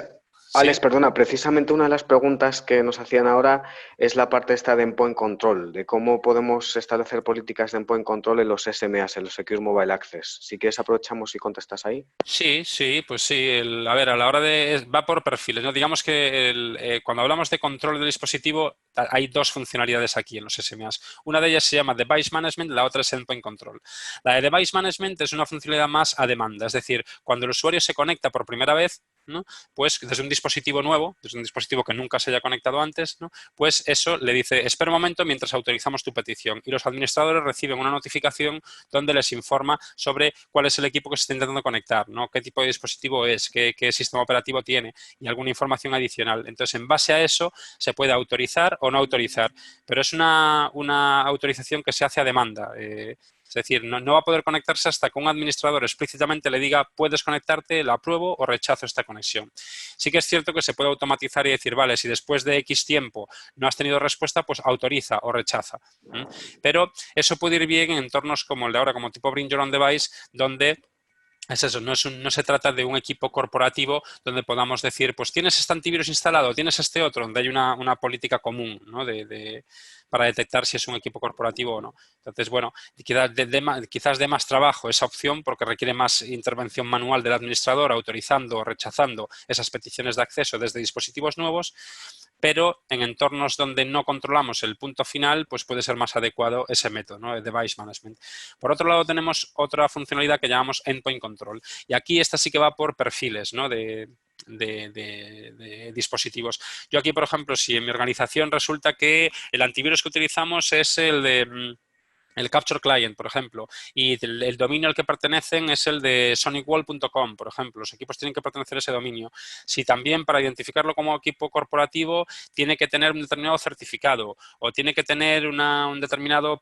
Alex, Sí. perdona, precisamente una de las preguntas que nos hacían ahora es la parte esta de endpoint control, de cómo podemos establecer políticas de endpoint control en los SMAs, en los Secure Mobile Access. Si quieres aprovechamos y contestas ahí. Sí, pues sí. A ver, a la hora de... Va por perfiles, ¿no? Digamos que cuando hablamos de control del dispositivo, hay dos funcionalidades aquí en los SMAs. Una de ellas se llama Device Management, la otra es Endpoint Control. La de Device Management es una funcionalidad más a demanda, es decir, cuando el usuario se conecta por primera vez, ¿no? Pues desde un dispositivo nuevo, desde un dispositivo que nunca se haya conectado antes, ¿no? Pues eso le dice, espera un momento mientras autorizamos tu petición. Y los administradores reciben una notificación donde les informa sobre cuál es el equipo que se está intentando conectar, ¿no? Qué tipo de dispositivo es, qué sistema operativo tiene y alguna información adicional. Entonces, en base a eso, se puede autorizar o no autorizar, pero es una autorización que se hace a demanda. Es decir, no va a poder conectarse hasta que un administrador explícitamente le diga puedes conectarte, la apruebo o rechazo esta conexión. Sí que es cierto que se puede automatizar y decir, vale, si después de X tiempo no has tenido respuesta, pues autoriza o rechaza. Pero eso puede ir bien en entornos como el de ahora, como tipo Bring Your Own Device, donde es eso, no se trata de un equipo corporativo donde podamos decir, pues tienes este antivirus instalado, tienes este otro, donde hay una política común, ¿no? Para detectar si es un equipo corporativo o no. Entonces, bueno, quizás dé más trabajo esa opción porque requiere más intervención manual del administrador, autorizando o rechazando esas peticiones de acceso desde dispositivos nuevos, pero en entornos donde no controlamos el punto final, pues puede ser más adecuado ese método, ¿no? El Device Management. Por otro lado, tenemos otra funcionalidad que llamamos Endpoint Control. Y aquí esta sí que va por perfiles, ¿no? de dispositivos. Yo aquí, por ejemplo, si en mi organización resulta que el antivirus que utilizamos es el Capture Client, por ejemplo, y el dominio al que pertenecen es el de sonicwall.com, por ejemplo. Los equipos tienen que pertenecer a ese dominio. Si también para identificarlo como equipo corporativo tiene que tener un determinado certificado o tiene que tener un determinado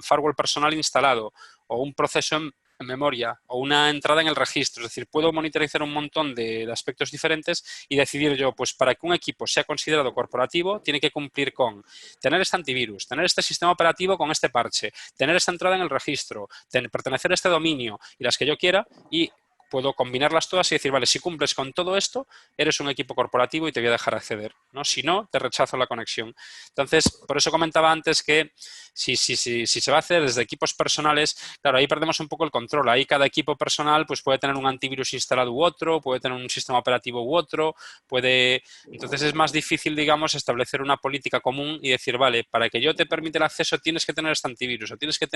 firewall personal instalado o un proceso en memoria o una entrada en el registro. Es decir, puedo monitorizar un montón de aspectos diferentes y decidir yo, pues para que un equipo sea considerado corporativo, tiene que cumplir con tener este antivirus, tener este sistema operativo con este parche, tener esta entrada en el registro, pertenecer a este dominio y las que yo quiera, y puedo combinarlas todas y decir, vale, si cumples con todo esto, eres un equipo corporativo y te voy a dejar acceder, ¿no? Si no, te rechazo la conexión. Entonces, por eso comentaba antes que si se va a hacer desde equipos personales, claro, ahí perdemos un poco el control. Ahí cada equipo personal pues puede tener un antivirus instalado u otro, puede tener un sistema operativo u otro, entonces es más difícil, digamos, establecer una política común y decir, vale, para que yo te permita el acceso tienes que tener este antivirus o tienes que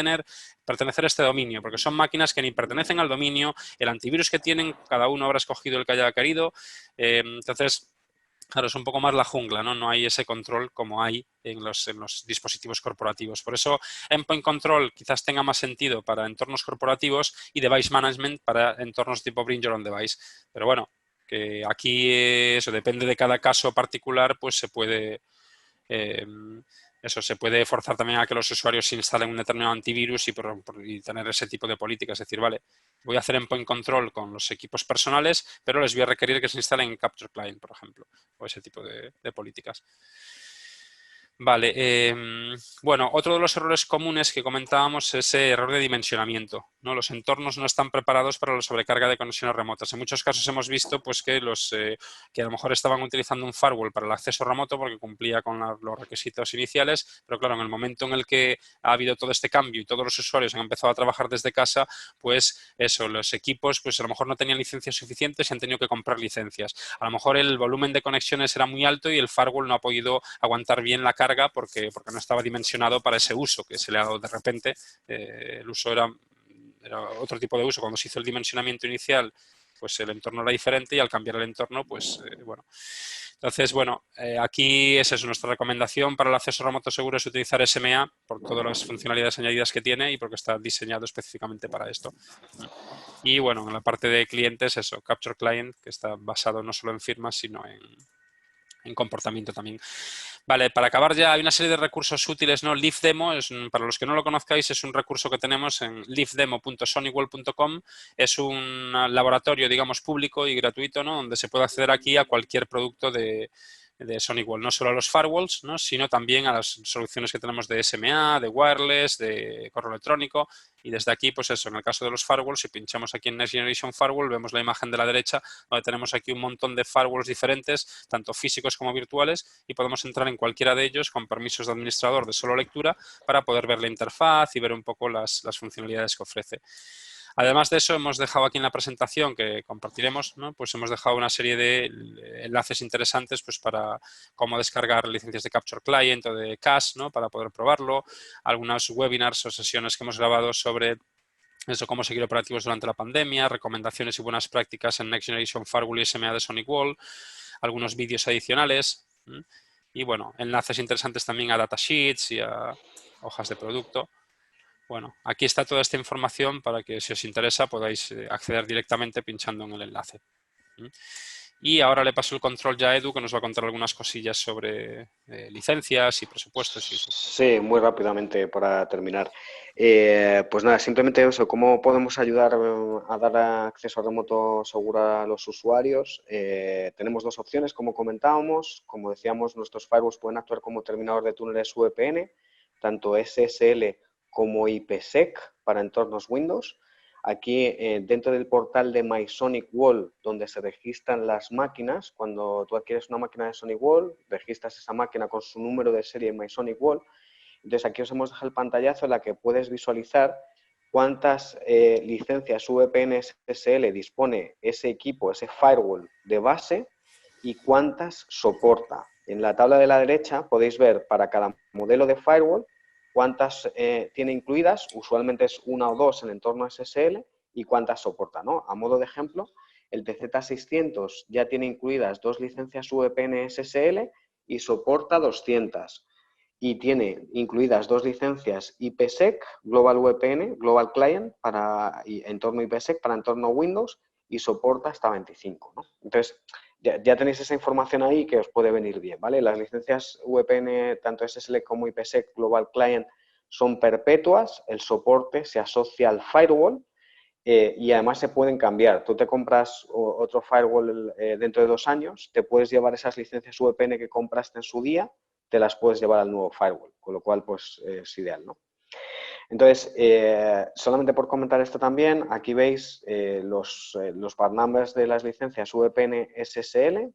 pertenecer a este dominio, porque son máquinas que ni pertenecen al dominio, el antivirus que tienen, cada uno habrá escogido el que haya querido. Entonces, claro, es un poco más la jungla, ¿no? No hay ese control como hay en los dispositivos corporativos. Por eso, Endpoint Control quizás tenga más sentido para entornos corporativos y Device Management para entornos tipo Bring Your Own Device. Pero bueno, que aquí eso depende de cada caso particular, pues se puede... se puede forzar también a que los usuarios instalen un determinado antivirus y tener ese tipo de políticas. Es decir, vale, voy a hacer endpoint control con los equipos personales, pero les voy a requerir que se instalen en Capture Client, por ejemplo, o ese tipo de políticas. Vale, bueno, otro de los errores comunes que comentábamos es ese error de dimensionamiento, ¿no? Los entornos no están preparados para la sobrecarga de conexiones remotas. En muchos casos hemos visto pues, que que a lo mejor estaban utilizando un firewall para el acceso remoto porque cumplía con los requisitos iniciales, pero claro, en el momento en el que ha habido todo este cambio y todos los usuarios han empezado a trabajar desde casa, pues eso, los equipos pues a lo mejor no tenían licencias suficientes y han tenido que comprar licencias. A lo mejor el volumen de conexiones era muy alto y el firewall no ha podido aguantar bien la carga porque no estaba dimensionado para ese uso que se le ha dado de repente. El uso era otro tipo de uso. Cuando se hizo el dimensionamiento inicial, pues el entorno era diferente y al cambiar el entorno, pues bueno. Entonces, bueno, aquí esa es nuestra recomendación para el acceso remoto seguro, es utilizar SMA por todas las funcionalidades añadidas que tiene y porque está diseñado específicamente para esto. Y bueno, en la parte de clientes, eso, Capture Client, que está basado no solo en firmas, sino en comportamiento también. Vale, para acabar ya hay una serie de recursos útiles, ¿no? LeafDemo, para los que no lo conozcáis, es un recurso que tenemos en leafdemo.sonicwall.com. Es un laboratorio, digamos, público y gratuito, ¿no? Donde se puede acceder aquí a cualquier producto de de SonicWall, no solo a los firewalls, ¿no? sino también a las soluciones que tenemos de SMA, de wireless, de correo electrónico. Y desde aquí, pues eso, en el caso de los firewalls, si pinchamos aquí en Next Generation Firewall, vemos la imagen de la derecha, donde tenemos aquí un montón de firewalls diferentes, tanto físicos como virtuales, y podemos entrar en cualquiera de ellos con permisos de administrador de solo lectura para poder ver la interfaz y ver un poco las funcionalidades que ofrece. Además de eso, hemos dejado aquí en la presentación que compartiremos, ¿no? Pues hemos dejado una serie de enlaces interesantes pues para cómo descargar licencias de Capture Client o de CAS, ¿no? Para poder probarlo, algunos webinars o sesiones que hemos grabado sobre eso, cómo seguir operativos durante la pandemia, recomendaciones y buenas prácticas en Next Generation Firewall y SMA de SonicWall, algunos vídeos adicionales y, bueno, enlaces interesantes también a datasheets y a hojas de producto. Bueno, aquí está toda esta información para que, si os interesa, podáis acceder directamente pinchando en el enlace. Y ahora le paso el control ya a Edu, que nos va a contar algunas cosillas sobre licencias y presupuestos y eso. Sí, muy rápidamente para terminar. Pues nada, simplemente eso, ¿cómo podemos ayudar a dar acceso remoto seguro a los usuarios? Tenemos dos opciones, como comentábamos. Como decíamos, nuestros firewalls pueden actuar como terminador de túneles VPN, tanto SSL como IPsec para entornos Windows. Aquí dentro del portal de My SonicWall, donde se registran las máquinas, cuando tú adquieres una máquina de SonicWall, registras esa máquina con su número de serie en My SonicWall. Entonces aquí os hemos dejado el pantallazo en la que puedes visualizar cuántas licencias VPN SSL dispone ese equipo, ese firewall de base y cuántas soporta. En la tabla de la derecha podéis ver para cada modelo de firewall cuántas tiene incluidas, usualmente es una o dos en el entorno SSL, y cuántas soporta, ¿no? A modo de ejemplo, el TZ600 ya tiene incluidas 2 licencias VPN SSL y soporta 200. Y tiene incluidas 2 licencias IPsec, Global VPN, Global Client, para entorno IPsec, para entorno Windows, y soporta hasta 25, ¿no? Entonces, ya tenéis esa información ahí que os puede venir bien, ¿vale? Las licencias VPN, tanto SSL como IPsec Global Client, son perpetuas, el soporte se asocia al firewall y además se pueden cambiar. Tú te compras otro firewall dentro de 2 años, te puedes llevar esas licencias VPN que compraste en su día, te las puedes llevar al nuevo firewall, con lo cual pues es ideal, ¿no? Entonces, solamente por comentar esto también, aquí veis los part numbers de las licencias VPN SSL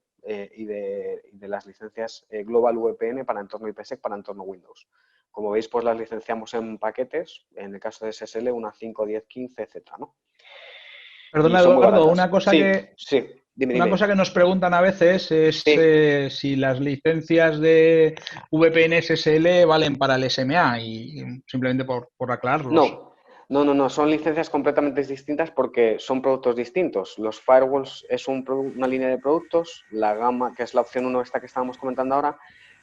y de las licencias Global VPN para entorno IPsec, para entorno Windows. Como veis, pues las licenciamos en paquetes, en el caso de SSL, una 5, 10, 15, etcétera, ¿no? Perdona, Y son muy Eduardo, baratas. Dime, una dime. cosa que nos preguntan a veces es Sí. si las licencias de VPN SSL valen para el SMA y simplemente por aclararlos. No, son licencias completamente distintas porque son productos distintos. Los firewalls es una línea de productos, la gama, que es la opción 1 esta que estábamos comentando ahora,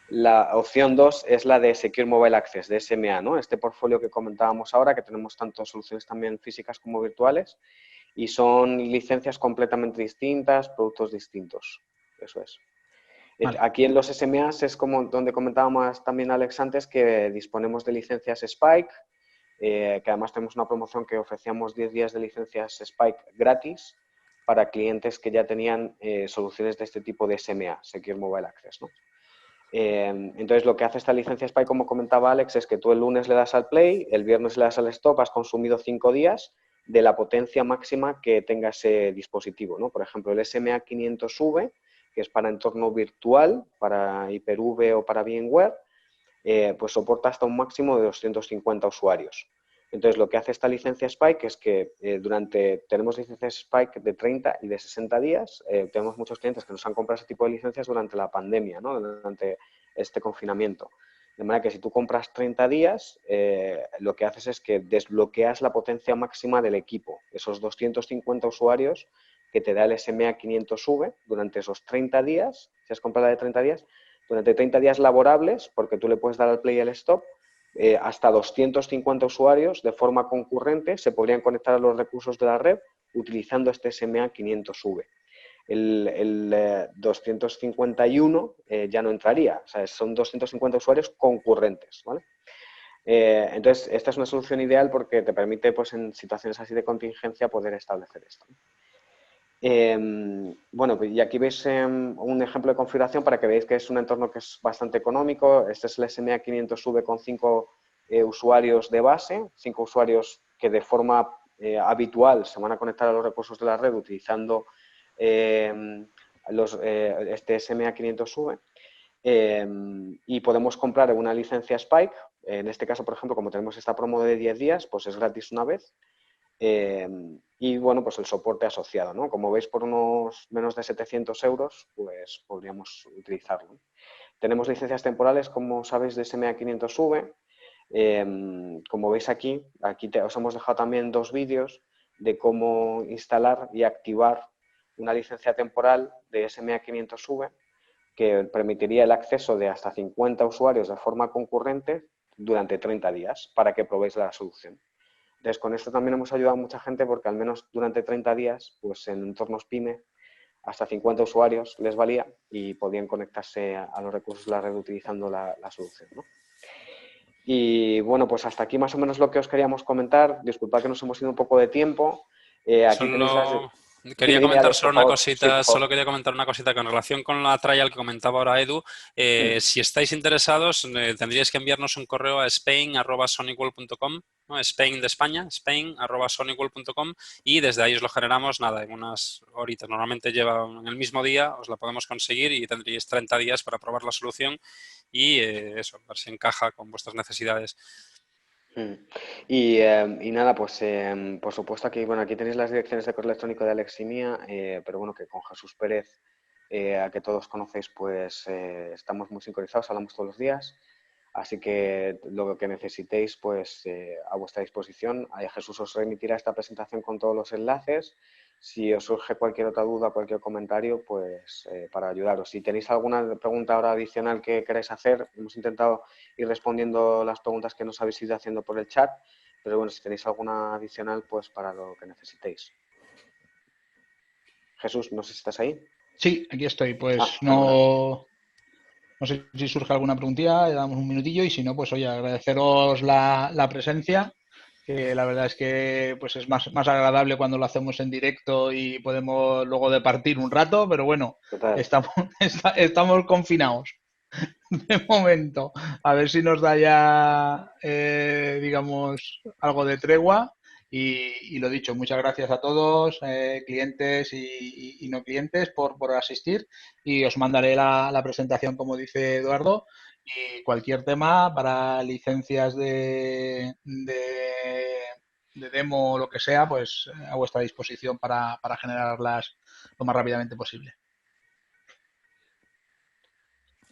la opción 2 es la de Secure Mobile Access, de SMA, ¿no? Este portfolio que comentábamos ahora, que tenemos tanto soluciones también físicas como virtuales, y son licencias completamente distintas, productos distintos. Eso es. Vale. Aquí en los SMAs es como donde comentábamos también, Alex, antes, que disponemos de licencias Spike, que además tenemos una promoción que ofrecíamos 10 días de licencias Spike gratis para clientes que ya tenían soluciones de este tipo de SMA, Secure Mobile Access, ¿no? Entonces, lo que hace esta licencia Spike, como comentaba Alex, es que tú el lunes le das al play, el viernes le das al stop, has consumido 5 días de la potencia máxima que tenga ese dispositivo, ¿no? Por ejemplo, el SMA500V, que es para entorno virtual, para Hyper-V o para VMware, pues soporta hasta un máximo de 250 usuarios. Entonces, lo que hace esta licencia Spike es que tenemos licencias Spike de 30 y de 60 días. Tenemos muchos clientes que nos han comprado ese tipo de licencias durante la pandemia, ¿no? Durante este confinamiento. De manera que si tú compras 30 días, lo que haces es que desbloqueas la potencia máxima del equipo, esos 250 usuarios que te da el SMA500V durante esos 30 días, si has comprado la de 30 días, durante 30 días laborables, porque tú le puedes dar al play y al stop, hasta 250 usuarios de forma concurrente se podrían conectar a los recursos de la red utilizando este SMA500V. El 251 ya no entraría, o sea, son 250 usuarios concurrentes, ¿vale? Entonces, esta es una solución ideal porque te permite, pues, en situaciones así de contingencia, poder establecer esto. Bueno, y aquí veis un ejemplo de configuración para que veáis que es un entorno que es bastante económico. Este es el SMA500V con 5 usuarios de base, 5 usuarios que de forma habitual se van a conectar a los recursos de la red utilizando este SMA500V. Y podemos comprar una licencia Spike. En este caso, por ejemplo, como tenemos esta promo de 10 días, pues es gratis una vez. Y bueno, pues el soporte asociado, ¿no? Como veis, por unos menos de 700 euros, pues podríamos utilizarlo. Tenemos licencias temporales, como sabéis, de SMA500V. Como veis aquí os hemos dejado también 2 vídeos de cómo instalar y activar una licencia temporal de SMA500V que permitiría el acceso de hasta 50 usuarios de forma concurrente durante 30 días para que probéis la solución. Entonces, con esto también hemos ayudado a mucha gente porque al menos durante 30 días, pues en entornos PyME, hasta 50 usuarios les valía y podían conectarse a los recursos de la red utilizando la solución, ¿no? Y bueno, pues hasta aquí más o menos lo que os queríamos comentar. Disculpad que nos hemos ido un poco de tiempo. Aquí tenéis las... Quería comentar solo una cosita, Sí, solo quería comentar una cosita con relación con la trial que comentaba ahora Edu. Si estáis interesados, tendríais que enviarnos un correo a spain@sonicworld.com, ¿no? Spain de España, spain@sonicworld.com, y desde ahí os lo generamos, nada, en unas horitas. Normalmente lleva en el mismo día, os la podemos conseguir y tendríais 30 días para probar la solución y eso, ver si encaja con vuestras necesidades. Y nada, pues por supuesto aquí tenéis las direcciones de correo electrónico de Alex y mía, pero bueno, que con Jesús Pérez, a que todos conocéis, pues estamos muy sincronizados, hablamos todos los días, así que lo que necesitéis, pues a vuestra disposición. Jesús os remitirá esta presentación con todos los enlaces. Si os surge cualquier otra duda, cualquier comentario, pues para ayudaros. Si tenéis alguna pregunta ahora adicional que queráis hacer, hemos intentado ir respondiendo las preguntas que nos habéis ido haciendo por el chat, pero bueno, si tenéis alguna adicional, pues para lo que necesitéis. Jesús, no sé si estás ahí. Sí, aquí estoy. Pues no sé si surge alguna preguntilla, le damos un minutillo y si no, pues oye, agradeceros la presencia, que la verdad es que pues es más agradable cuando lo hacemos en directo y podemos luego departir un rato, pero bueno, estamos confinados de momento. A ver si nos da ya, digamos, algo de tregua. Y lo dicho, muchas gracias a todos, clientes y no clientes, por asistir. Y os mandaré la presentación, como dice Eduardo. Y cualquier tema para licencias de demo o lo que sea, pues a vuestra disposición para generarlas lo más rápidamente posible.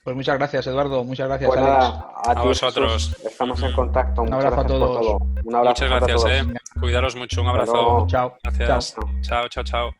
Pues muchas gracias, Eduardo. Muchas gracias, pues Alex. Nada, a vosotros. Jesús. Estamos en contacto. Un abrazo a todos. Por todo. Un abrazo. Muchas gracias. A todos. Cuidaros mucho. Un abrazo. Chao. Gracias. Chao, chao, chao.